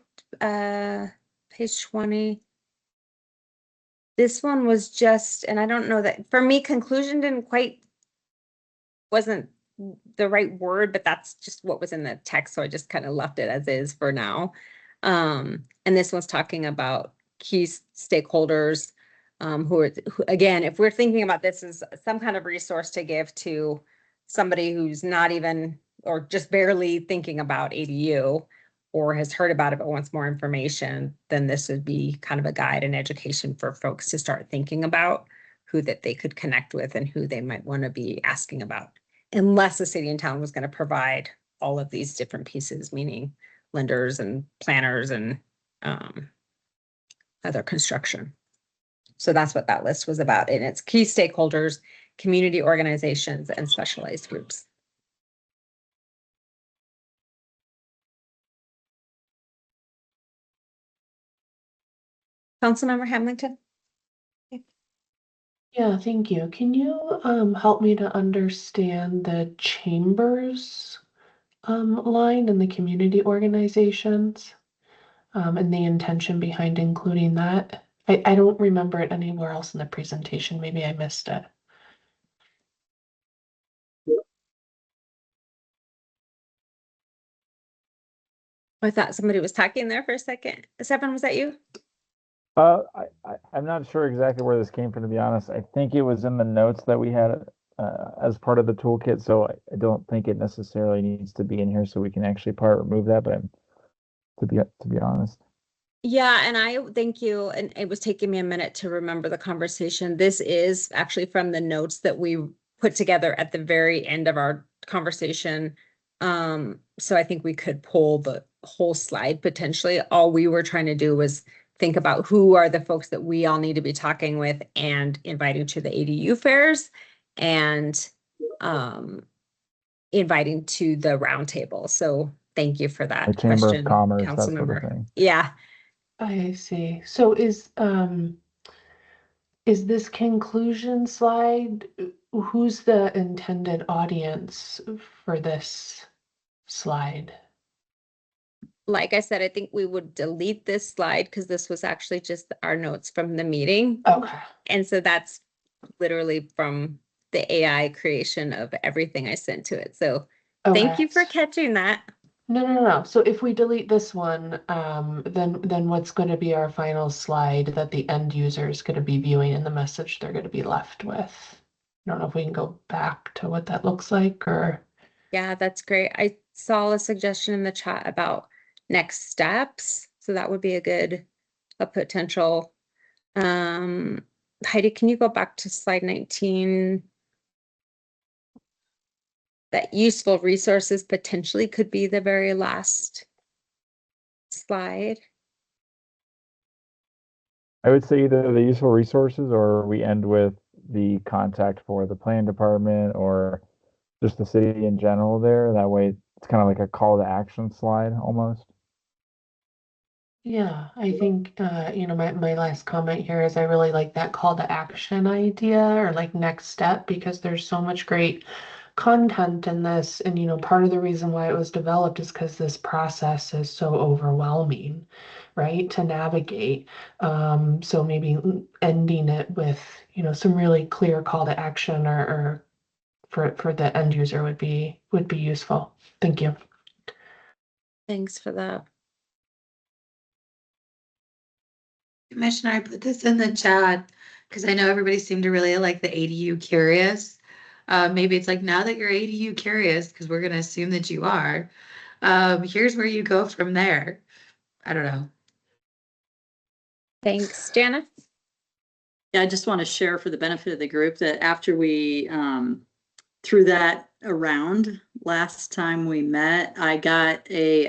page 20. This one was just, and I don't know that, for me, conclusion wasn't the right word, but that's just what was in the text, so I just kind of left it as is for now. And this one's talking about key stakeholders, who again, if we're thinking about this as some kind of resource to give to somebody who's not even, or just barely thinking about ADU, or has heard about it but wants more information, then this would be kind of a guide and education for folks to start thinking about who that they could connect with and who they might want to be asking about, unless the city and town was going to provide all of these different pieces, meaning lenders and planners and other construction. So that's what that list was about. And it's key stakeholders, community organizations, and specialized groups. Councilmember Hamilton? Yeah, thank you. Can you help me to understand the chambers line in the community organizations and the intention behind including that? I don't remember it anywhere else in the presentation. Maybe I missed it. I thought somebody was talking there for a second. Stefan, was that you? I'm not sure exactly where this came from, to be honest. I think it was in the notes that we had as part of the toolkit, so I don't think it necessarily needs to be in here, so we can actually remove that. But to be honest. Yeah, and I thank you. And it was taking me a minute to remember the conversation. This is actually from the notes that we put together at the very end of our conversation. So I think we could pull the whole slide potentially. All we were trying to do was think about who are the folks that we all need to be talking with and inviting to the ADU fairs and inviting to the roundtable. So thank you for that The Chamber of question, Commerce, that sort of Councilmember. thing. Yeah. I see. So is this conclusion slide, who's the intended audience for this slide? Like I said, I think we would delete this slide because this was actually just our notes from the meeting. Okay. And so that's literally from the AI creation of everything I sent to it. So thank Okay. you for catching that. No. So if we delete this one, then what's going to be our final slide that the end user is going to be viewing and the message they're going to be left with? I don't know if we can go back to what that looks like or. Yeah, that's great. I saw a suggestion in the chat about next steps. So that would be a potential. Heidi, can you go back to slide 19? That useful resources potentially could be the very last slide. I would say either the useful resources or we end with the contact for the plan department or just the city in general there. That way it's kind of like a call to action slide almost. Yeah, I think, my last comment here is I really like that call to action idea or like next step because there's so much great content in this. And, part of the reason why it was developed is because this process is so overwhelming, right, to navigate. So maybe ending it with, some really clear call to action or for the end user would be useful. Thank you. Thanks for that. Commissioner, I put this in the chat because I know everybody seemed to really like the ADU curious. Maybe it's like now that you're ADU curious, because we're going to assume that you are, here's where you go from there. I don't know. Thanks, Jana. Yeah, I just want to share for the benefit of the group that after we threw that around last time we met, I got a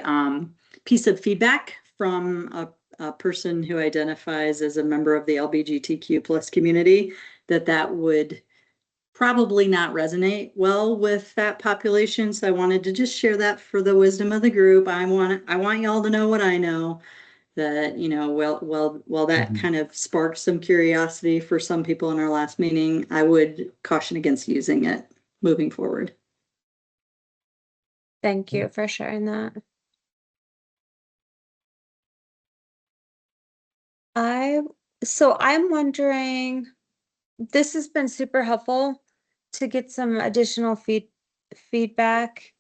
piece of feedback from a person who identifies as a member of the LGBTQ plus community, that would probably not resonate well with that population. So I wanted to just share that for the wisdom of the group. I want y'all to know what I know, that, while that kind of sparked some curiosity for some people in our last meeting, I would caution against using it moving forward. Thank you for sharing that. I'm wondering, this has been super helpful to get some additional feedback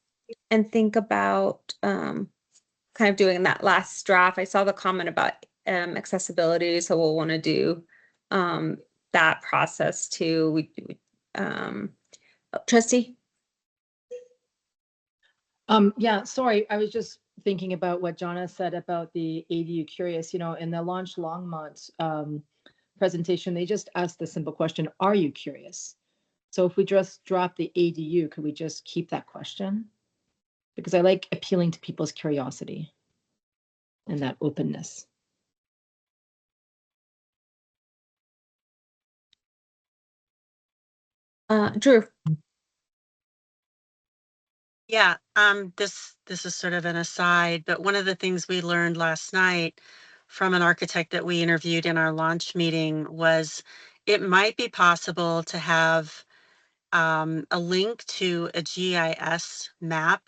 and think about kind of doing that last draft. I saw the comment about accessibility, so we'll want to do that process too. Trustee? Yeah, sorry, I was just thinking about what Jonna said about the ADU curious, in the Launch Longmont presentation, they just asked the simple question, are you curious? So if we just drop the ADU, could we just keep that question? Because I like appealing to people's curiosity and that openness. Drew. Yeah, this is sort of an aside, but one of the things we learned last night from an architect that we interviewed in our launch meeting was it might be possible to have a link to a GIS map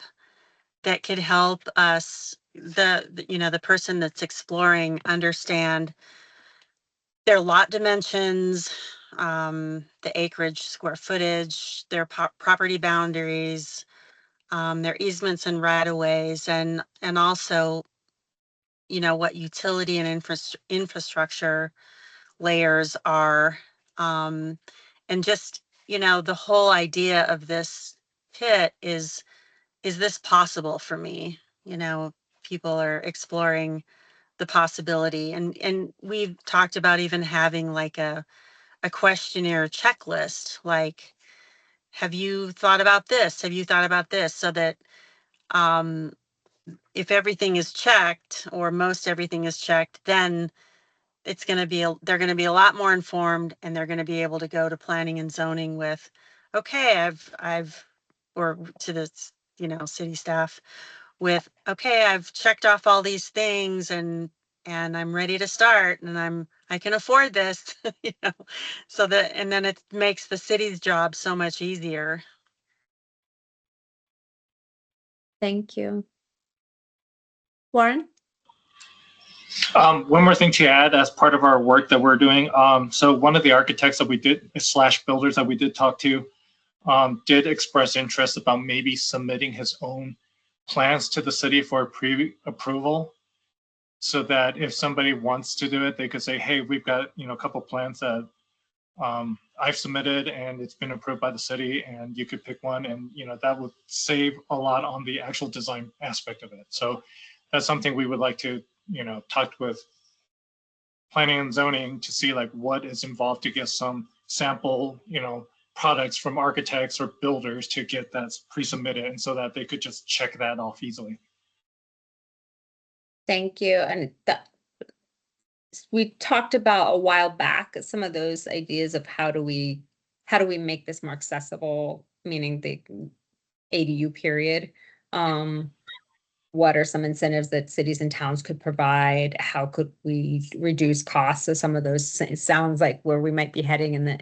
that could help us, the person that's exploring, understand their lot dimensions, the acreage, square footage, their property boundaries, their easements and right-of-ways, and also, what utility and infrastructure layers are, and just, the whole idea of this pit is this possible for me? People are exploring the possibility, and we've talked about even having like a questionnaire checklist, like, have you thought about this? Have you thought about this? So that if everything is checked, or most everything is checked, then it's going to be they're going to be a lot more informed, and they're going to be able to go to planning and zoning with, okay, or to the city staff with, okay, I've checked off all these things, and I'm ready to start, and I can afford this, so that, and then it makes the city's job so much easier. Thank you. Warren? One more thing to add as part of our work that we're doing. So one of the architects that we did / builders that we did talk to did express interest about maybe submitting his own plans to the city for pre-approval, so that if somebody wants to do it, they could say, hey, we've got a couple plans that I've submitted and it's been approved by the city, and you could pick one, and that would save a lot on the actual design aspect of it. So that's something we would like to talk with planning and zoning to see like what is involved to get some sample products from architects or builders to get that pre-submitted, and so that they could just check that off easily. Thank you. And we talked about a while back some of those ideas of how do we make this more accessible, meaning the ADU period. What are some incentives that cities and towns could provide? How could we reduce costs? So some of those, it sounds like where we might be heading in the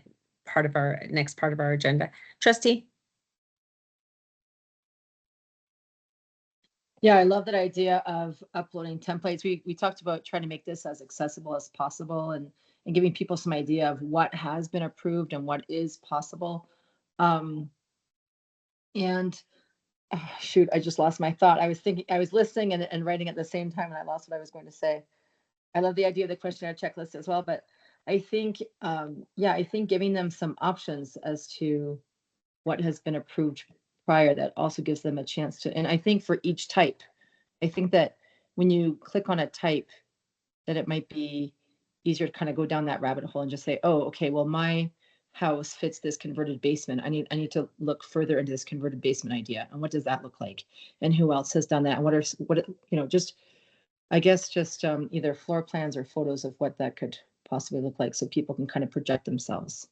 next part of our agenda. Trustee? Yeah, I love that idea of uploading templates. We talked about trying to make this as accessible as possible, and giving people some idea of what has been approved and what is possible. Shoot, I just lost my thought. I was listening and writing at the same time, and I lost what I was going to say. I love the idea of the questionnaire checklist as well, but I think, I think giving them some options as to what has been approved prior, that also gives them a chance to, and I think for each type, I think that when you click on a type, that it might be easier to kind of go down that rabbit hole and just say, oh, okay, well, my house fits this converted basement. I need to look further into this converted basement idea, and what does that look like, and who else has done that, and what just I guess just either floor plans or photos of what that could possibly look like so people can kind of project themselves,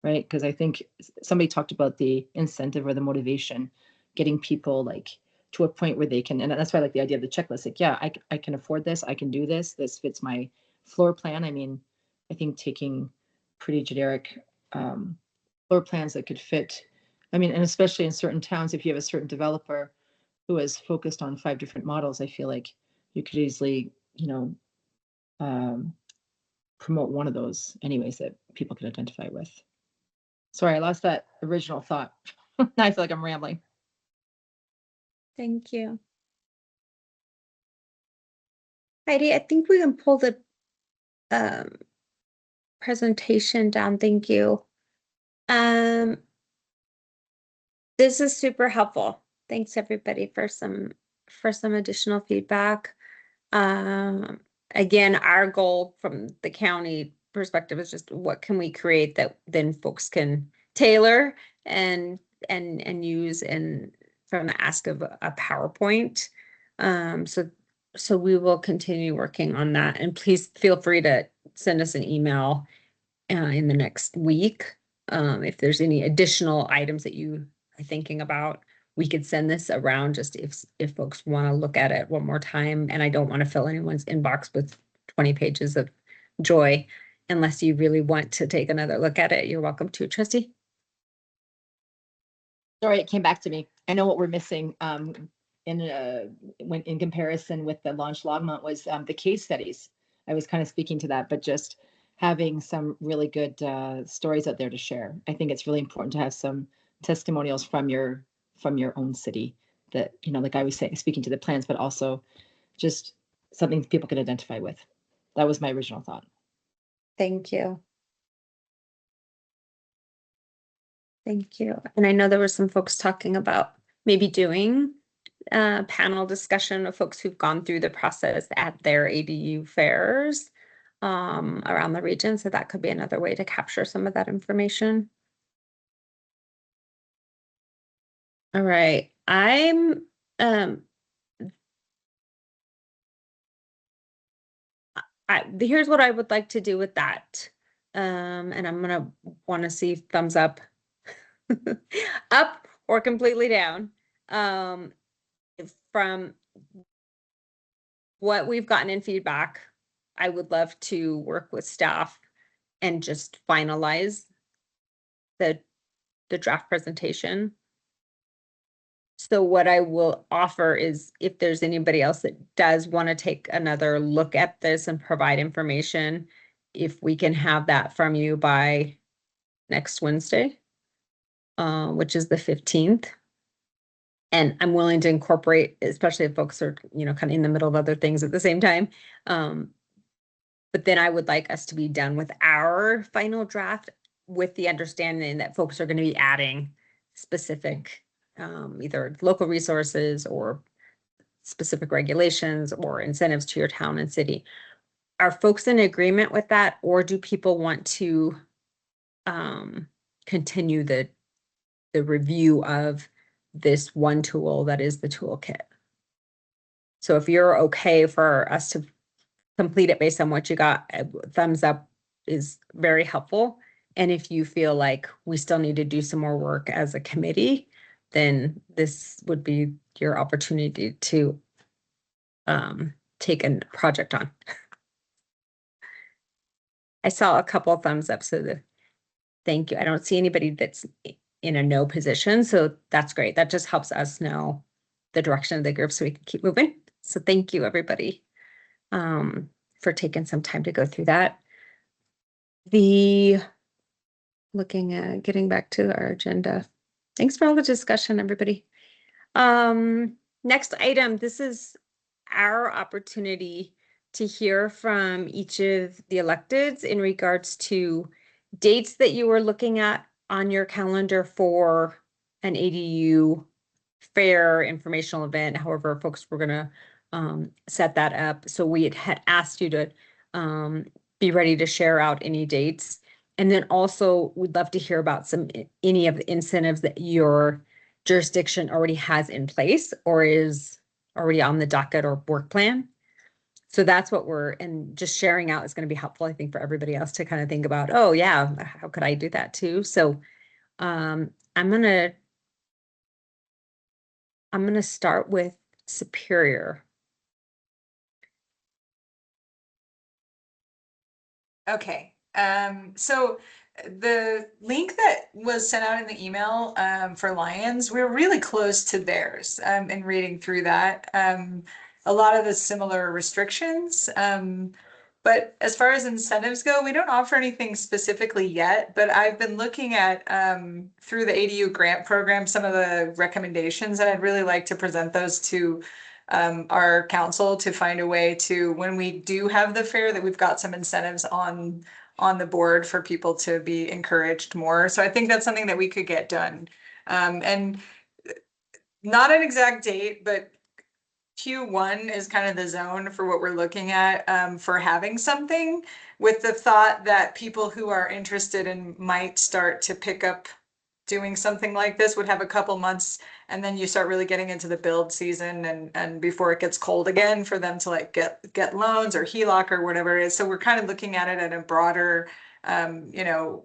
right? Because I think somebody talked about the incentive or the motivation, getting people like to a point where they can, and that's why I like the idea of the checklist. Like, yeah, I can afford this, I can do this, this fits my floor plan. I mean, I think taking pretty generic floor plans that could fit, I mean, and especially in certain towns, if you have a certain developer who is focused on 5 different models, I feel like you could easily, promote one of those anyways that people can identify with. Sorry, I lost that original thought. Now I feel like I'm rambling. Thank you. Heidi, I think we can pull the presentation down. Thank you. This is super helpful. Thanks everybody for some additional feedback. Again, our goal from the county perspective is just what can we create that then folks can tailor and use in from the ask of a PowerPoint. So we will continue working on that, and please feel free to send us an email in the next week if there's any additional items that you are thinking about. We could send this around just if folks want to look at it one more time, and I don't want to fill anyone's inbox with 20 pages of joy. Unless you really want to take another look at it, you're welcome to. Trustee? Sorry, it came back to me. I know what we're missing when in comparison with the launch Longmont was the case studies. I was kind of speaking to that, but just having some really good stories out there to share. I think it's really important to have some testimonials from your own city that, like I was saying, speaking to the plans, but also just something people can identify with. That was my original thought. Thank you. Thank you. And I know there were some folks talking about maybe doing a panel discussion of folks who've gone through the process at their ADU fairs around the region. So that could be another way to capture some of that information. All right. Here's what I would like to do with that. And I'm gonna want to see thumbs up, up or completely down. From what we've gotten in feedback, I would love to work with staff and just finalize the draft presentation. So what I will offer is if there's anybody else that does want to take another look at this and provide information, if we can have that from you by next Wednesday, which is the 15th. And I'm willing to incorporate, especially if folks are, kind of in the middle of other things at the same time. But then I would like us to be done with our final draft with the understanding that folks are going to be adding specific either local resources or specific regulations or incentives to your town and city. Are folks in agreement with that, or do people want to continue the review of this one tool that is the toolkit? So if you're okay for us to complete it based on what you got, thumbs up is very helpful. And if you feel like we still need to do some more work as a committee, then this would be your opportunity to take a project on. I saw a couple of thumbs up, so thank you. I don't see anybody that's in a no position, so that's great. That just helps us know the direction of the group so we can keep moving. So thank you, everybody, for taking some time to go through that. Looking at getting back to our agenda. Thanks for all the discussion, everybody. Next item, this is our opportunity to hear from each of the electeds in regards to dates that you were looking at on your calendar for an ADU fair informational event, however folks were going to set that up. So we had asked you to be ready to share out any dates. And then also we'd love to hear about any of the incentives that your jurisdiction already has in place or is already on the docket or work plan. So that's what and just sharing out is going to be helpful, I think, for everybody else to kind of think about, oh yeah, how could I do that too? So I'm gonna start with Superior. Okay, so the link that was sent out in the email for Lions, we're really close to theirs in reading through that. A lot of the similar restrictions. But as far as incentives go, we don't offer anything specifically yet, but I've been looking at through the ADU grant program, some of the recommendations, and I'd really like to present those to our council to find a way to, when we do have the fair, that we've got some incentives on the board for people to be encouraged more. So I think that's something that we could get done. And not an exact date, but Q1 is kind of the zone for what we're looking at for having something, with the thought that people who are interested and might start to pick up doing something like this would have a couple months, and then you start really getting into the build season and before it gets cold again, for them to like get loans or HELOC or whatever it is. So we're kind of looking at it at a broader,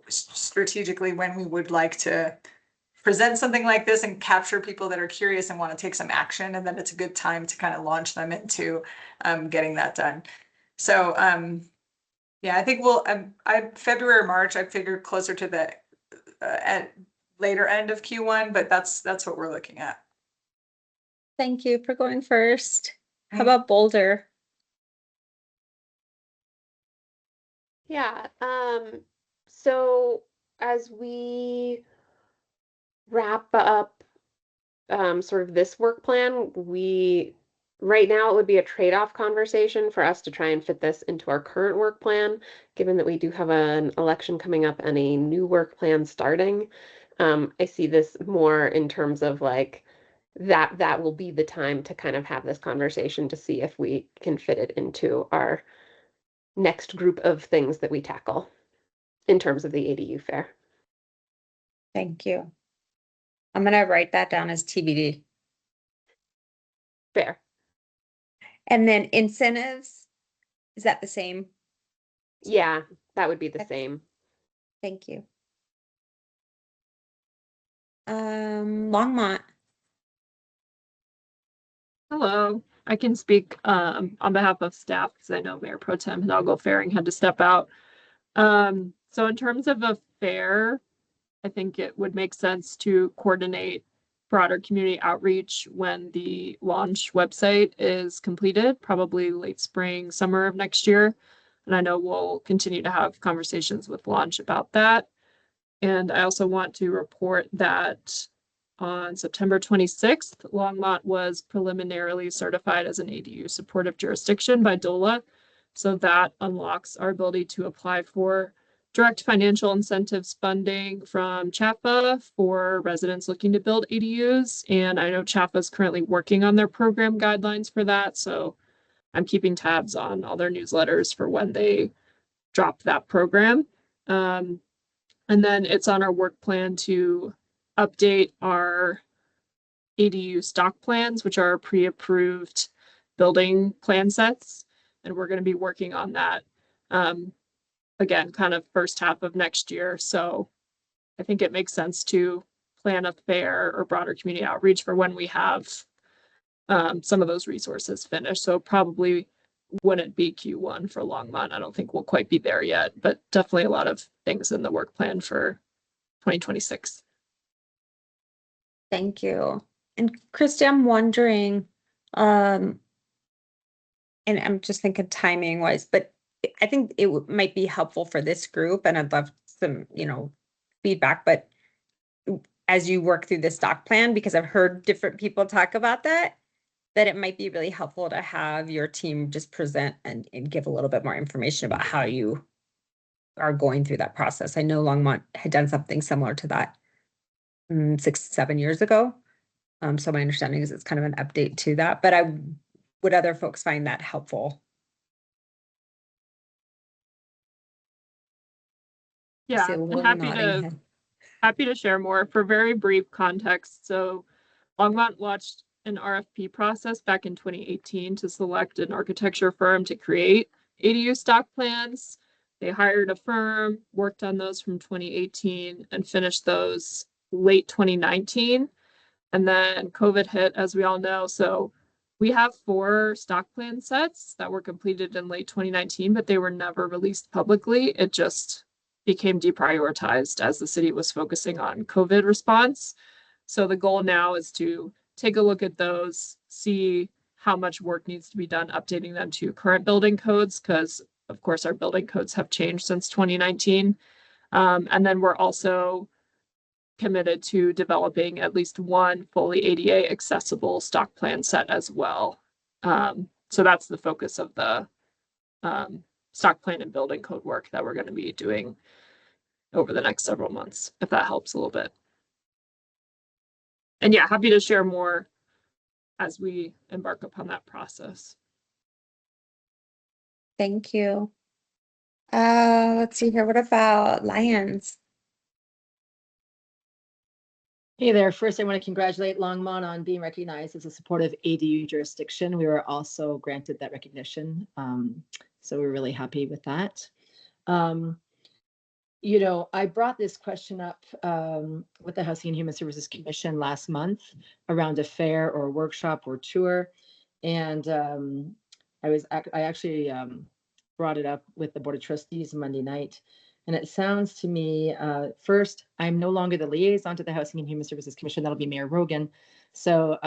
strategically, when we would like to present something like this and capture people that are curious and want to take some action, and then it's a good time to kind of launch them into getting that done. So yeah, I think we'll February or March, I figured closer to the at later end of Q1, but that's what we're looking at. Thank you for going first. How about Boulder? Yeah, so as we wrap up sort of this work plan, right now it would be a trade-off conversation for us to try and fit this into our current work plan, given that we do have an election coming up and a new work plan starting. I see this more in terms of like that will be the time to kind of have this conversation to see if we can fit it into our next group of things that we tackle in terms of the ADU fair. Thank you. I'm gonna write that down as TBD. Fair. And then incentives, is that the same? Yeah, that would be the same. Thank you. Longmont. Hello, I can speak on behalf of staff because I know Mayor Pro Tem Hidalgo Faring had to step out. So in terms of a fair, I think it would make sense to coordinate broader community outreach when the launch website is completed, probably late spring, summer of next year. And I know we'll continue to have conversations with launch about that. And I also want to report that on September 26th, Longmont was preliminarily certified as an ADU supportive jurisdiction by DOLA. So that unlocks our ability to apply for direct financial incentives funding from CHAFA for residents looking to build ADUs. And I know CHAFA is currently working on their program guidelines for that. So I'm keeping tabs on all their newsletters for when they drop that program. And then it's on our work plan to update our ADU stock plans, which are pre-approved building plan sets. And we're going to be working on that again, kind of first half of next year. So I think it makes sense to plan a fair or broader community outreach for when we have some of those resources finished. So probably wouldn't be Q1 for Longmont. I don't think we'll quite be there yet, but definitely a lot of things in the work plan for 2026. Thank you. And Christy, I'm wondering, and I'm just thinking timing wise, but I think it might be helpful for this group, and I'd love some, feedback, but as you work through the stock plan, because I've heard different people talk about that it might be really helpful to have your team just present and give a little bit more information about how you are going through that process. I know Longmont had done something similar to that 6-7 years ago. So my understanding is it's kind of an update to that, but would other folks find that helpful? Yeah, I'm happy to share more. For very brief context, so Longmont launched an RFP process back in 2018 to select an architecture firm to create ADU stock plans. They hired a firm, worked on those from 2018 and finished those late 2019. And then COVID hit, as we all know. So we have 4 stock plan sets that were completed in late 2019, but they were never released publicly. It just became deprioritized as the city was focusing on COVID response. So the goal now is to take a look at those, see how much work needs to be done updating them to current building codes, because of course our building codes have changed since 2019. And then we're also committed to developing at least one fully ADA accessible stock plan set as well. So that's the focus of the stock plan and building code work that we're going to be doing over the next several months, if that helps a little bit. And yeah, happy to share more as we embark upon that process. Thank you. Let's see here. What about Lions? Hey there. First, I want to congratulate Longmont on being recognized as a supportive ADU jurisdiction. We were also granted that recognition. So we're really happy with that. You know, I brought this question up with the Housing and Human Services Commission last month around a fair or a workshop or tour. And I actually brought it up with the Board of Trustees Monday night. And it sounds to me, first, I'm no longer the liaison to the Housing and Human Services Commission. That'll be Mayor Rogan. So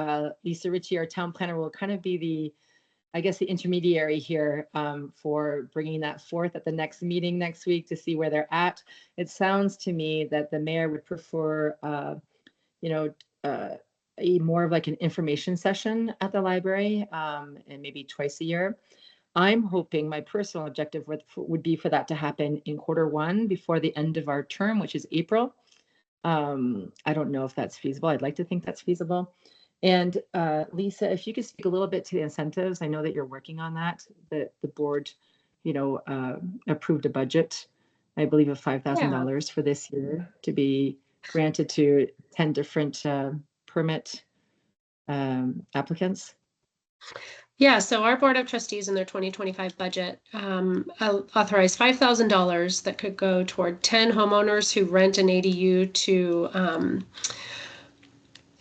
Lisa Ritchie, our town planner, will kind of be the, I guess, the intermediary here for bringing that forth at the next meeting next week to see where they're at. It sounds to me that the mayor would prefer, a more of like an information session at the library and maybe twice a year. I'm hoping my personal objective would be for that to happen in Q1 before the end of our term, which is April. I don't know if that's feasible. I'd like to think that's feasible. And Lisa, if you could speak a little bit to the incentives, I know that you're working on that. The board, approved a budget, I believe, of $5,000 for this year to be granted to 10 different permit applicants. Yeah, so our Board of Trustees in their 2025 budget authorized $5,000 that could go toward 10 homeowners who rent an ADU to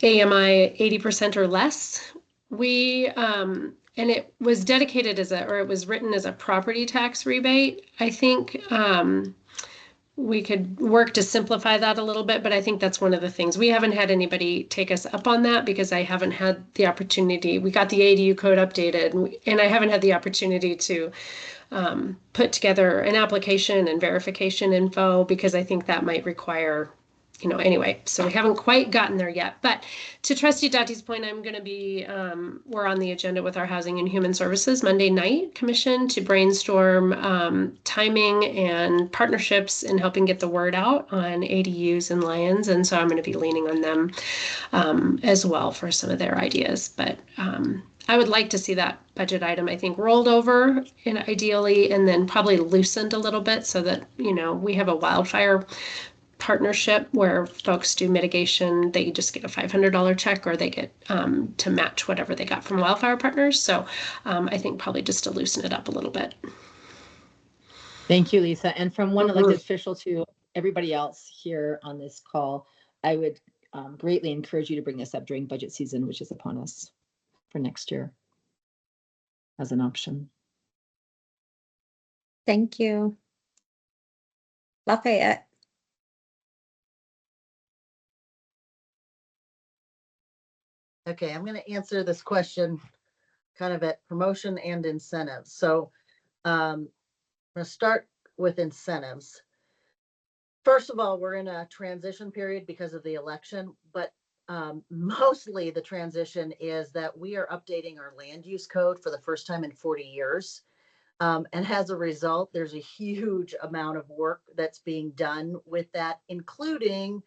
AMI 80% or less. And it was dedicated it was written as a property tax rebate. I think we could work to simplify that a little bit, but I think that's one of the things. We haven't had anybody take us up on that because I haven't had the opportunity. We got the ADU code updated and I haven't had the opportunity to put together an application and verification info because I think that might require, anyway, so we haven't quite gotten there yet. But to Trustee Datti's point, I'm going to be, we're on the agenda with our Housing and Human Services Monday night commission to brainstorm timing and partnerships in helping get the word out on ADUs and Lions. And so I'm going to be leaning on them as well for some of their ideas. But I would like to see that budget item, I think, rolled over ideally and then probably loosened a little bit so that, we have a wildfire partnership where folks do mitigation. They just get a $500 check or they get to match whatever they got from wildfire partners. So I think probably just to loosen it up a little bit. Thank you, Lisa. And from one elected official to everybody else here on this call, I would greatly encourage you to bring this up during budget season, which is upon us for next year as an option. Thank you. Lafayette. Okay, I'm going to answer this question kind of at promotion and incentives. So I'm going to start with incentives. First of all, we're in a transition period because of the election, but mostly the transition is that we are updating our land use code for the first time in 40 years. And as a result, there's a huge amount of work that's being done with that, including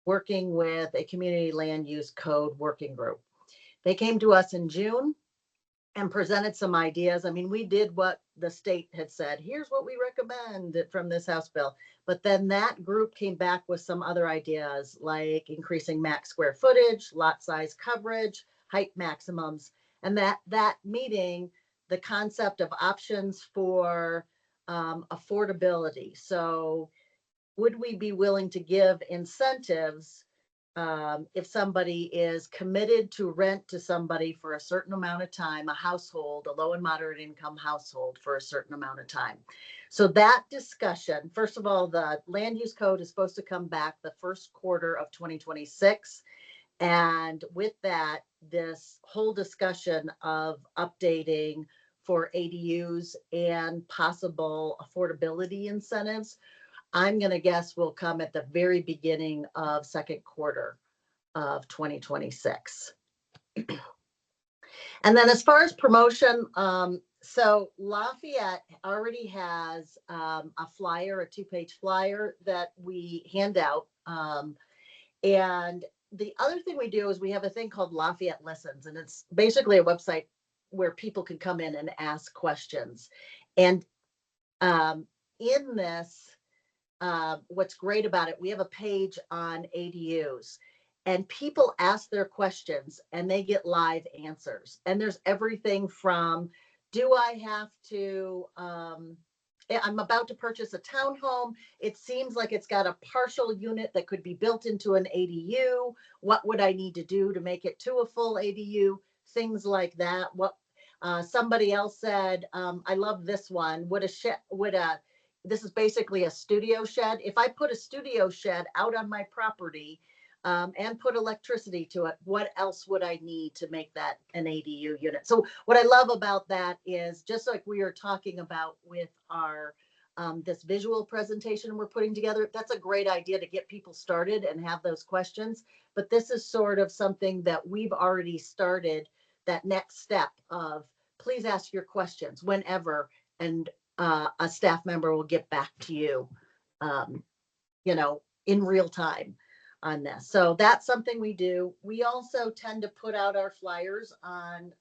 working with a community land use code working group. They came to us in June and presented some ideas. I mean, we did what the state had said, here's what we recommend from this House bill. But then that group came back with some other ideas like increasing max square footage, lot size coverage, height maximums. And that meeting, the concept of options for affordability. So would we be willing to give incentives if somebody is committed to rent to somebody for a certain amount of time, a household, a low and moderate income household for a certain amount of time? So that discussion, first of all, the land use code is supposed to come back the first quarter of 2026. And with that, this whole discussion of updating for ADUs and possible affordability incentives, I'm going to guess will come at the very beginning of second quarter of 2026. And then as far as promotion, so Lafayette already has a flyer, a 2-page flyer that we hand out. And the other thing we do is we have a thing called Lafayette Listens, and it's basically a website where people can come in and ask questions. And in this, what's great about it, we have a page on ADUs, and people ask their questions and they get live answers. And there's everything from, do I have to, I'm about to purchase a townhome. It seems like it's got a partial unit that could be built into an ADU. What would I need to do to make it to a full ADU? Things like that. What somebody else said, I love this one. This is basically a studio shed. If I put a studio shed out on my property and put electricity to it, what else would I need to make that an ADU unit? So what I love about that is, just like we are talking about with our this visual presentation we're putting together, that's a great idea to get people started and have those questions. But this is sort of something that we've already started, that next step of please ask your questions whenever, and a staff member will get back to you, in real time on this. So that's something we do. We also tend to put out our flyers on,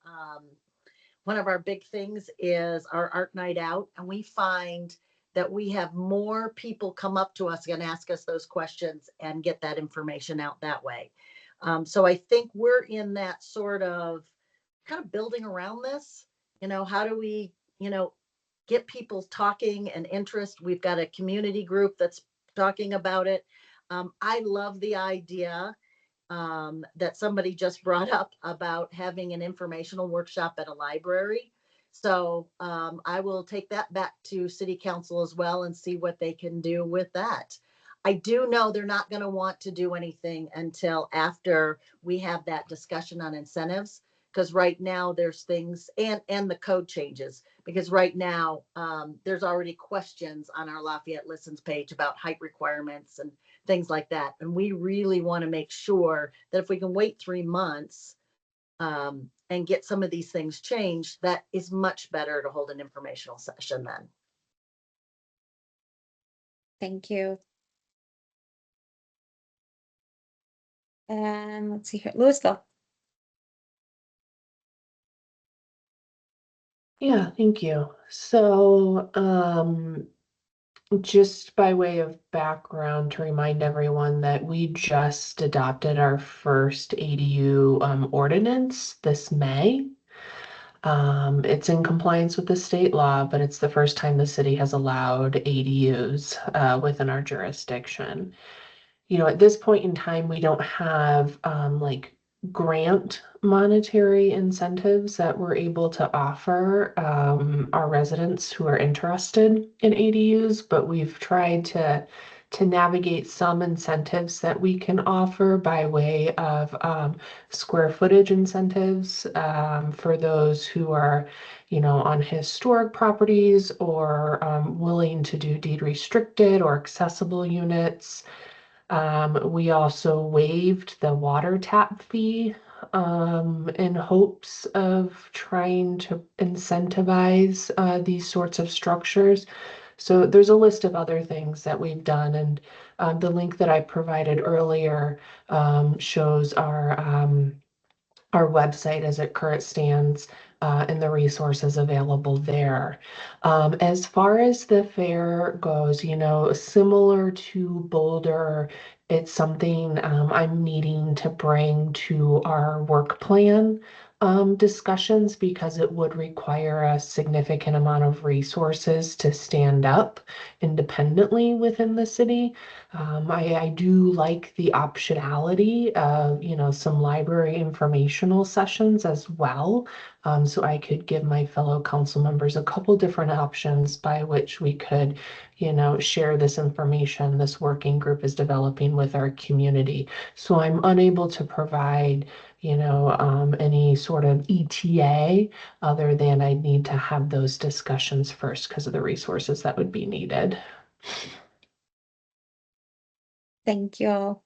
one of our big things is our art night out. And we find that we have more people come up to us and ask us those questions and get that information out that way. So I think we're in that sort of kind of building around this, how do we, get people talking and interest. We've got a community group that's talking about it. I love the idea that somebody just brought up about having an informational workshop at a library. So I will take that back to City Council as well and see what they can do with that. I do know they're not going to want to do anything until after we have that discussion on incentives, because right now there's things and the code changes, because right now there's already questions on our Lafayette Listens page about height requirements and things like that. And we really want to make sure that if we can wait 3 months and get some of these things changed, that is much better to hold an informational session then. Thank you. And let's see here, Louisville. Yeah, thank you. So, just by way of background, to remind everyone that we just adopted our first ADU ordinance this May. It's in compliance with the state law, but it's the first time the city has allowed ADUs within our jurisdiction. At this point in time, we don't have like grant monetary incentives that we're able to offer our residents who are interested in ADUs, but we've tried to navigate some incentives that we can offer by way of square footage incentives for those who are, on historic properties or willing to do deed restricted or accessible units. We also waived the water tap fee in hopes of trying to incentivize these sorts of structures. So there's a list of other things that we've done, and the link that I provided earlier shows our website as it currently stands and the resources available there. As far as the fair goes, similar to Boulder It's something I'm needing to bring to our work plan discussions because it would require a significant amount of resources to stand up independently within the city. I do like the optionality of, some library informational sessions as well. So I could give my fellow council members a couple different options by which we could, share this information this working group is developing with our community. So I'm unable to provide, any sort of ETA other than I need to have those discussions first because of the resources that would be needed. Thank you.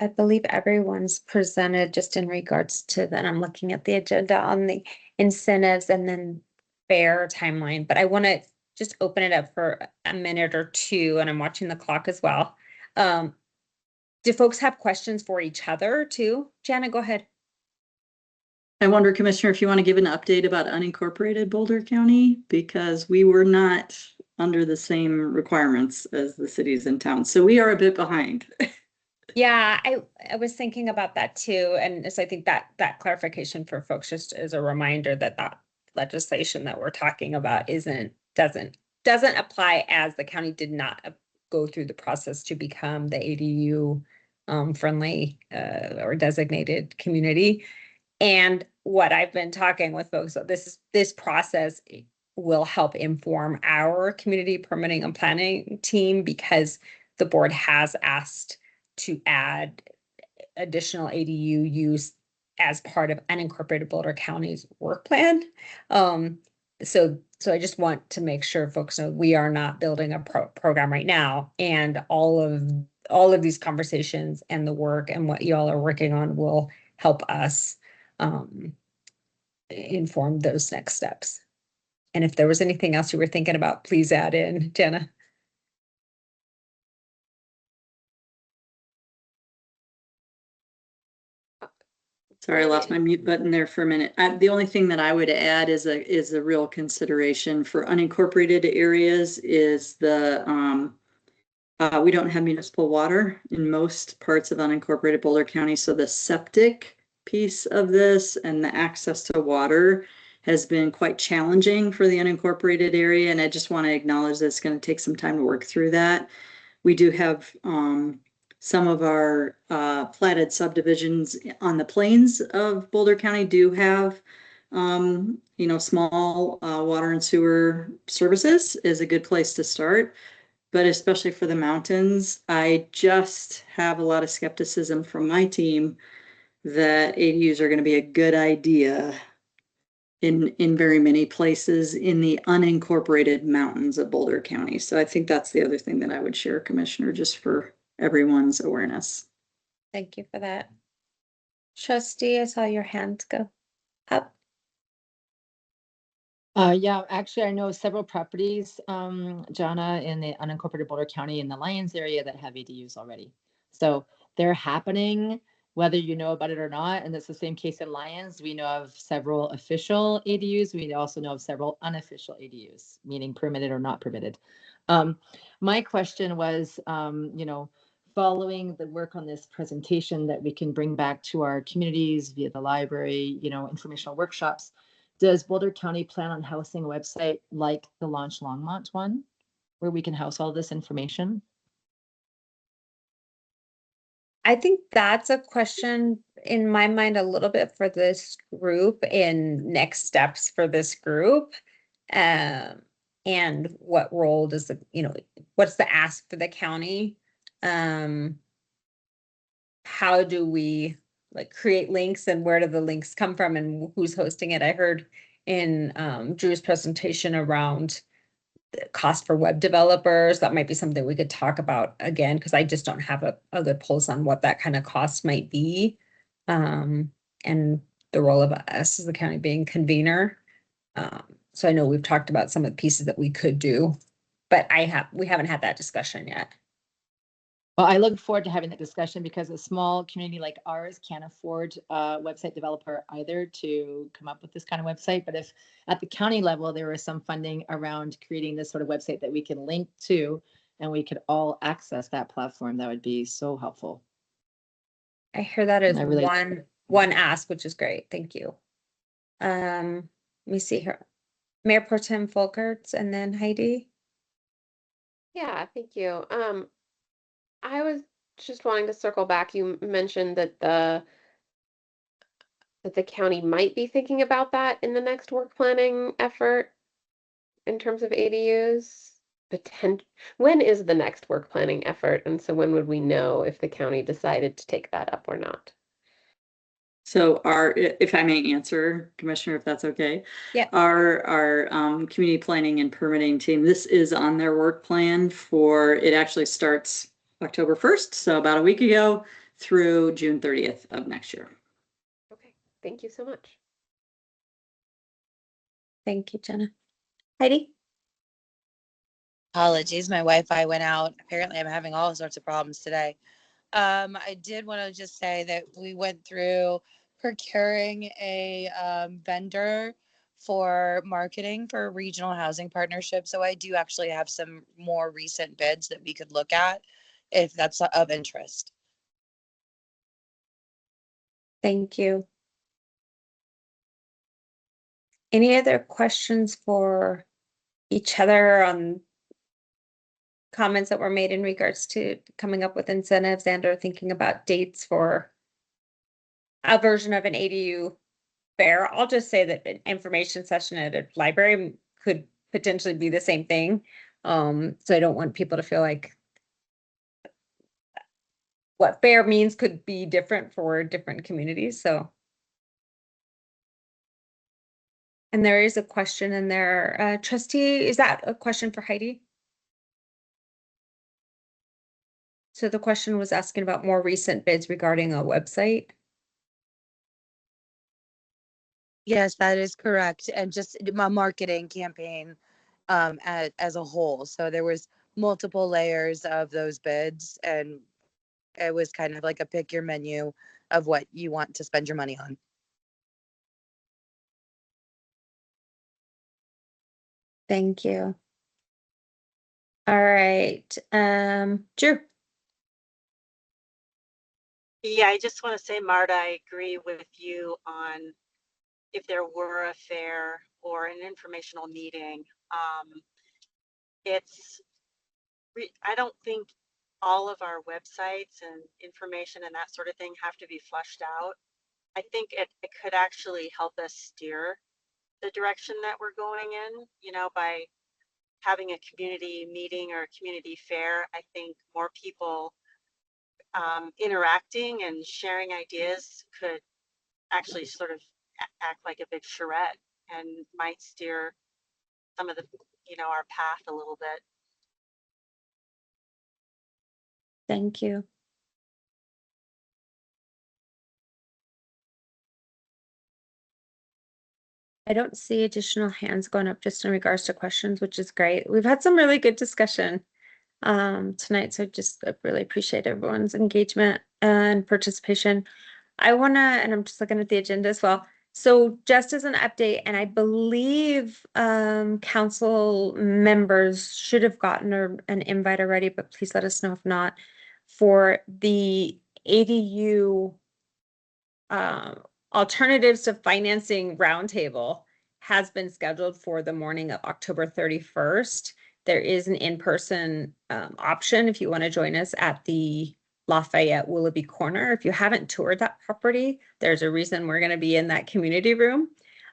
I believe everyone's presented just in regards to that. I'm looking at the agenda on the incentives and then fair timeline, but I want to just open it up for a minute or two, and I'm watching the clock as well. Do folks have questions for each other too? Jana, go ahead. I wonder, Commissioner, if you want to give an update about unincorporated Boulder County, because we were not under the same requirements as the cities in town. So we are a bit behind. Yeah, I was thinking about that too. And so I think that clarification for folks just as a reminder that that legislation that we're talking about doesn't apply, as the county did not go through the process to become the ADU friendly or designated community. And what I've been talking with folks, this process will help inform our community permitting and planning team, because the board has asked to add additional ADU use as part of unincorporated Boulder County's work plan. So I just want to make sure folks know we are not building a program right now, and all of these conversations and the work and what y'all are working on will help us inform those next steps. And if there was anything else you were thinking about, please add in, Jenna. Sorry, I lost my mute button there for a minute. The only thing that I would add is a real consideration for unincorporated areas is we don't have municipal water in most parts of unincorporated Boulder County. So the septic piece of this and the access to water has been quite challenging for the unincorporated area. And I just want to acknowledge that it's going to take some time to work through that. We do have some of our platted subdivisions on the plains of Boulder County do have, small water and sewer services is a good place to start. But especially for the mountains, I just have a lot of skepticism from my team that ADUs are going to be a good idea in very many places in the unincorporated mountains of Boulder County. So I think that's the other thing that I would share, Commissioner, just for everyone's awareness. Thank you for that. Trustee, I saw your hand go up. Yeah, actually, I know several properties, Jana, in the unincorporated Boulder County in the Lyons area that have ADUs already. So they're happening, whether you know about it or not. And it's the same case in Lyons. We know of several official ADUs. We also know of several unofficial ADUs, meaning permitted or not permitted. My question was, following the work on this presentation that we can bring back to our communities via the library, informational workshops, does Boulder County plan on housing a website like the Launch Longmont one, where we can house all this information? I think that's a question in my mind a little bit for this group and next steps for this group. And what role does what's the ask for the county? How do we create links, and where do the links come from, and who's hosting it? I heard in Drew's presentation around the cost for web developers. That might be something we could talk about again, because I just don't have a good pulse on what that kind of cost might be. And the role of us as the county being convener. So I know we've talked about some of the pieces that we could do, but we haven't had that discussion yet. Well, I look forward to having that discussion, because a small community like ours can't afford a website developer either to come up with this kind of website. But if at the county level, there was some funding around creating this sort of website that we can link to and we could all access that platform, that would be so helpful. I hear that as I really- one ask, which is great. Thank you. Let me see here. Mayor Pro Tem Folkerts and then Heidi. Yeah, thank you. I was just wanting to circle back. You mentioned that the county might be thinking about that in the next work planning effort in terms of ADUs. When is the next work planning effort? And so when would we know if the county decided to take that up or not? So if I may answer, Commissioner, if that's okay. Yeah. Our community planning and permitting team, this is on their work plan it actually starts October 1st, so about a week ago, through June 30th of next year. Okay, thank you so much. Thank you, Jenna. Heidi? Apologies, my Wi-Fi went out. Apparently, I'm having all sorts of problems today. I did want to just say that we went through procuring a vendor for marketing for regional housing partnership. So I do actually have some more recent bids that we could look at if that's of interest. Thank you. Any other questions for each other on comments that were made in regards to coming up with incentives and or thinking about dates for a version of an ADU fair? I'll just say that an information session at a library could potentially be the same thing. So I don't want people to feel like what fair means could be different for different communities, so. And there is a question in there. Trustee, is that a question for Heidi? So the question was asking about more recent bids regarding a website. Yes, that is correct. And just my marketing campaign as a whole. So there was multiple layers of those bids, and it was kind of like a pick your menu of what you want to spend your money on. Thank you. All right, Drew. Yeah, I just want to say, Marta, I agree with you on if there were a fair or an informational meeting. I don't think all of our websites and information and that sort of thing have to be fleshed out. I think it could actually help us steer the direction that we're going in, by having a community meeting or a community fair. I think more people interacting and sharing ideas could actually sort of act like a big charrette and might steer some of the, our path a little bit. Thank you. I don't see additional hands going up just in regards to questions, which is great. We've had some really good discussion tonight, so just really appreciate everyone's engagement and participation. I want to, and I'm just looking at the agenda as well. So just as an update, and I believe council members should have gotten an invite already, but please let us know if not, for the ADU alternatives to financing roundtable has been scheduled for the morning of October 31st. There is an in-person option if you want to join us at the Lafayette Willoughby Corner. If you haven't toured that property, there's a reason we're going to be in that community room.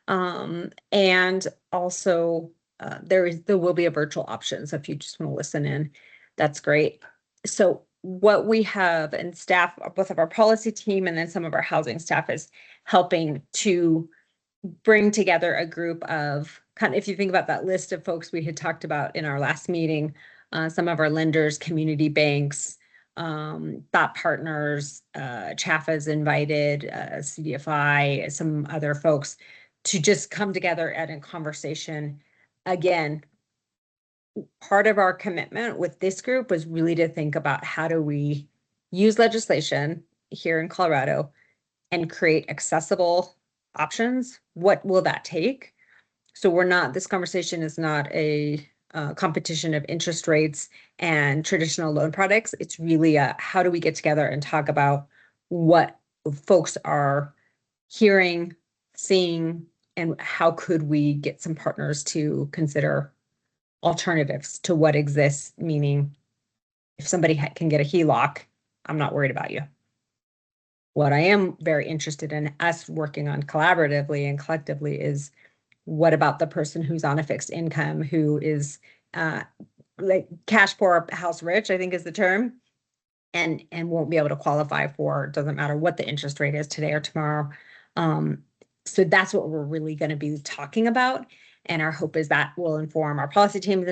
And also there will be a virtual option. So if you just want to listen in, that's great. So what we have, and staff, both of our policy team and then some of our housing staff, is helping to bring together a group of if you think about that list of folks we had talked about in our last meeting, some of our lenders, community banks, thought partners, CHAFA's invited, CDFI, some other folks to just come together at a conversation. Again, part of our commitment with this group was really to think about how do we use legislation here in Colorado and create accessible options. What will that take? So this conversation is not a competition of interest rates and traditional loan products. It's really how do we get together and talk about what folks are hearing, seeing, and how could we get some partners to consider alternatives to what exists, meaning if somebody can get a HELOC, I'm not worried about you. What I am very interested in us working on collaboratively and collectively is what about the person who's on a fixed income, who is like cash poor, house rich, I think is the term, and won't be able to qualify for, doesn't matter what the interest rate is today or tomorrow. So that's what we're really going to be talking about. And our hope is that will inform our policy teams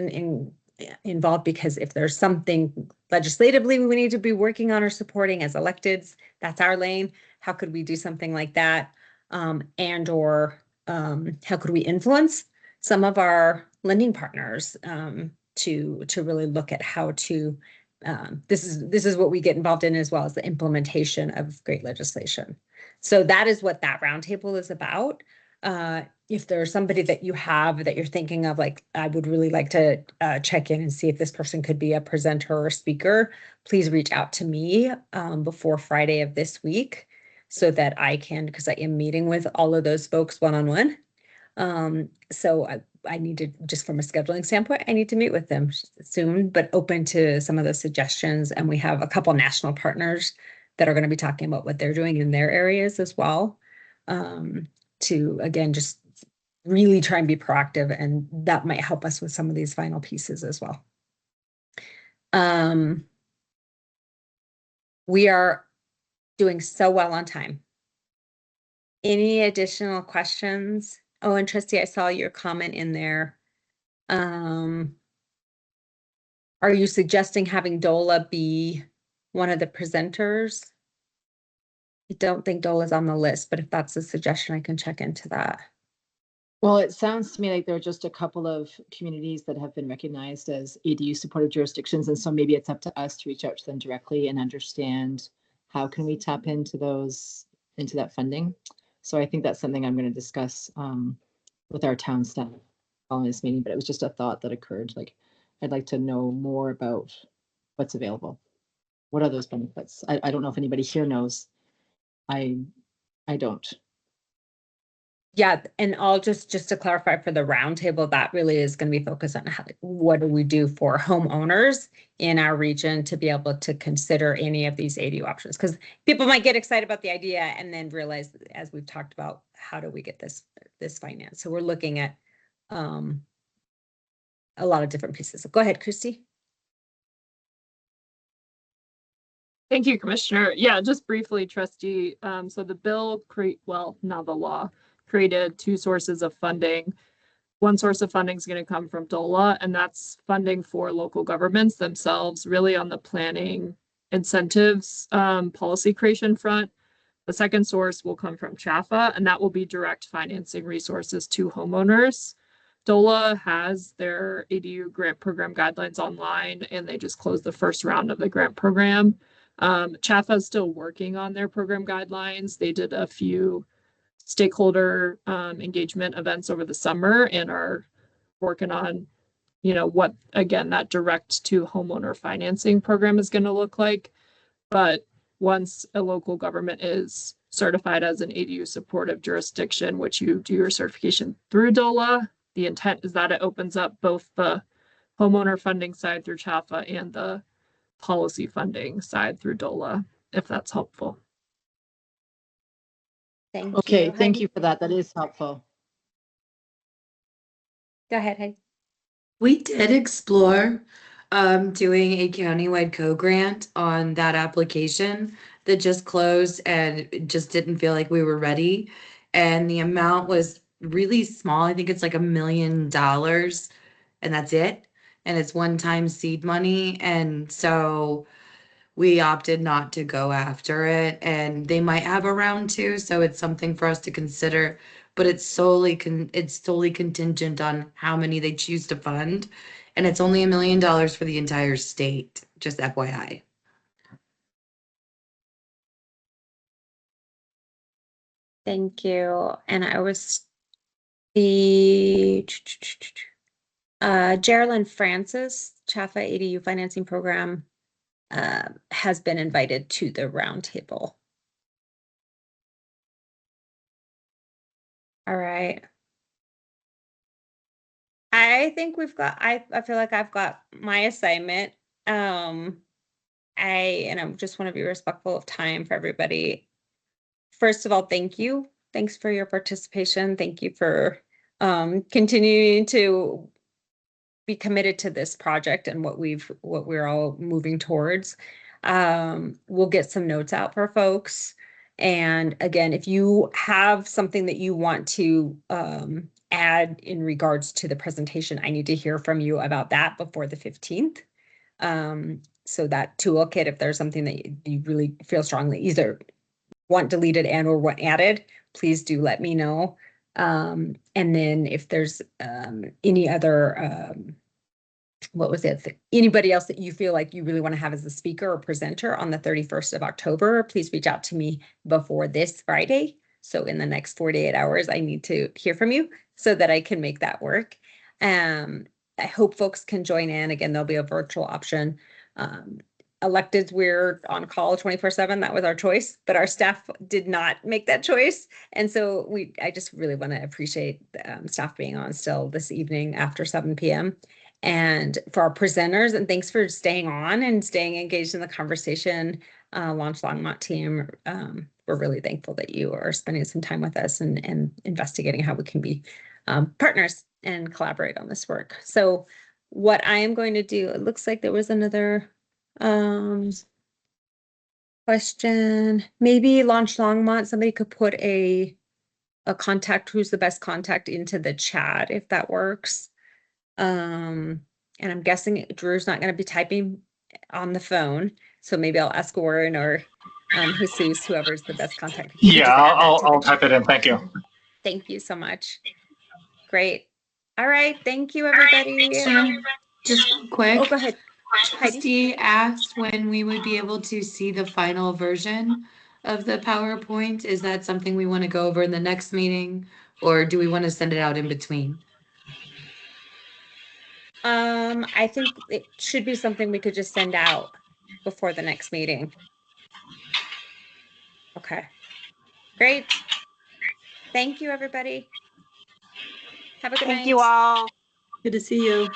involved, because if there's something legislatively we need to be working on or supporting as electeds, that's our lane. How could we do something like that? And or how could we influence some of our lending partners to really look at how to this is what we get involved in, as well as the implementation of great legislation. So that is what that roundtable is about. If there's somebody that you have that you're thinking of, like, I would really like to check in and see if this person could be a presenter or speaker, please reach out to me before Friday of this week so that I can, because I am meeting with all of those folks one-on-one. So I need to, just from a scheduling standpoint, I need to meet with them soon, but open to some of the suggestions. And we have a couple national partners that are going to be talking about what they're doing in their areas as well, to, again, just really try and be proactive. And that might help us with some of these final pieces as well. We are doing so well on time. Any additional questions? Oh, and Trustee, I saw your comment in there. Are you suggesting having DOLA be one of the presenters? I don't think DOLA's on the list, but if that's a suggestion, I can check into that. Well, it sounds to me like there are just a couple of communities that have been recognized as ADU supportive jurisdictions. And so maybe it's up to us to reach out to them directly and understand how can we tap into that funding. So I think that's something I'm going to discuss with our town staff following this meeting, but it was just a thought that occurred. Like, I'd like to know more about what's available. What are those benefits? I don't know if anybody here knows. I don't. Yeah, and I'll just to clarify for the roundtable, that really is going to be focused on what do we do for homeowners in our region to be able to consider any of these ADU options, because people might get excited about the idea and then realize, as we've talked about, how do we get this finance? So we're looking at a lot of different pieces. So go ahead, Christy. Thank you, Commissioner. Yeah, just briefly, Trustee. So the bill now the law created two sources of funding. One source of funding is going to come from DOLA, and that's funding for local governments themselves, really on the planning incentives policy creation front. The second source will come from CHAFA, and that will be direct financing resources to homeowners. DOLA has their ADU grant program guidelines online, and they just closed the first round of the grant program. CHAFA is still working on their program guidelines. They did a few stakeholder engagement events over the summer and are working on, what, again, that direct to homeowner financing program is going to look like. But once a local government is certified as an ADU supportive jurisdiction, which you do your certification through DOLA, the intent is that it opens up both the homeowner funding side through CHAFA and the policy funding side through DOLA, if that's helpful. Okay, thank you for that. That is helpful. Go ahead, Heidi. We did explore doing a countywide co-grant on that application that just closed, and it just didn't feel like we were ready. And the amount was really small. I think it's like $1 million, and that's it. And it's one-time seed money. And so we opted not to go after it, and they might have a round two, so it's something for us to consider, but it's solely contingent on how many they choose to fund, and it's only $1 million for the entire state, just FYI. Thank you. And I was the Geraldine Francis, Chaffa ADU financing program, has been invited to the roundtable. All right. I think I feel like I've got my assignment. I just want to be respectful of time for everybody. First of all, thank you. Thanks for your participation. Thank you for continuing to be committed to this project and what we're all moving towards. We'll get some notes out for folks. And again, if you have something that you want to add in regards to the presentation, I need to hear from you about that before the 15th. So that toolkit, if there's something that you really feel strongly either want deleted and or want added, please do let me know. And then if there's any other what was it? Anybody else that you feel like you really want to have as a speaker or presenter on the 31st of October, please reach out to me before this Friday. So in the next 48 hours, I need to hear from you so that I can make that work. I hope folks can join in. Again, there'll be a virtual option. Electeds, we're on call 24/7. That was our choice, but our staff did not make that choice. And so I just really want to appreciate staff being on still this evening after 7 p.m. And for our presenters, and thanks for staying on and staying engaged in the conversation. Launch Longmont team, we're really thankful that you are spending some time with us and investigating how we can be partners and collaborate on this work. So what I am going to do, it looks like there was another question. Maybe Launch Longmont, somebody could put a contact, who's the best contact, into the chat if that works. And I'm guessing Drew's not going to be typing on the phone, so maybe I'll ask Warren or Jesus, whoever's the best contact. Yeah, I'll type it in. Thank you. Thank you so much. Great. All right. Thank you, everybody. Just quick. Oh, go ahead. Trustee asked when we would be able to see the final version of the PowerPoint. Is that something we want to go over in the next meeting, or do we want to send it out in between? I think it should be something we could just send out before the next meeting. Okay. Great. Thank you, everybody. Have a good night. Thank you all. Good to see you.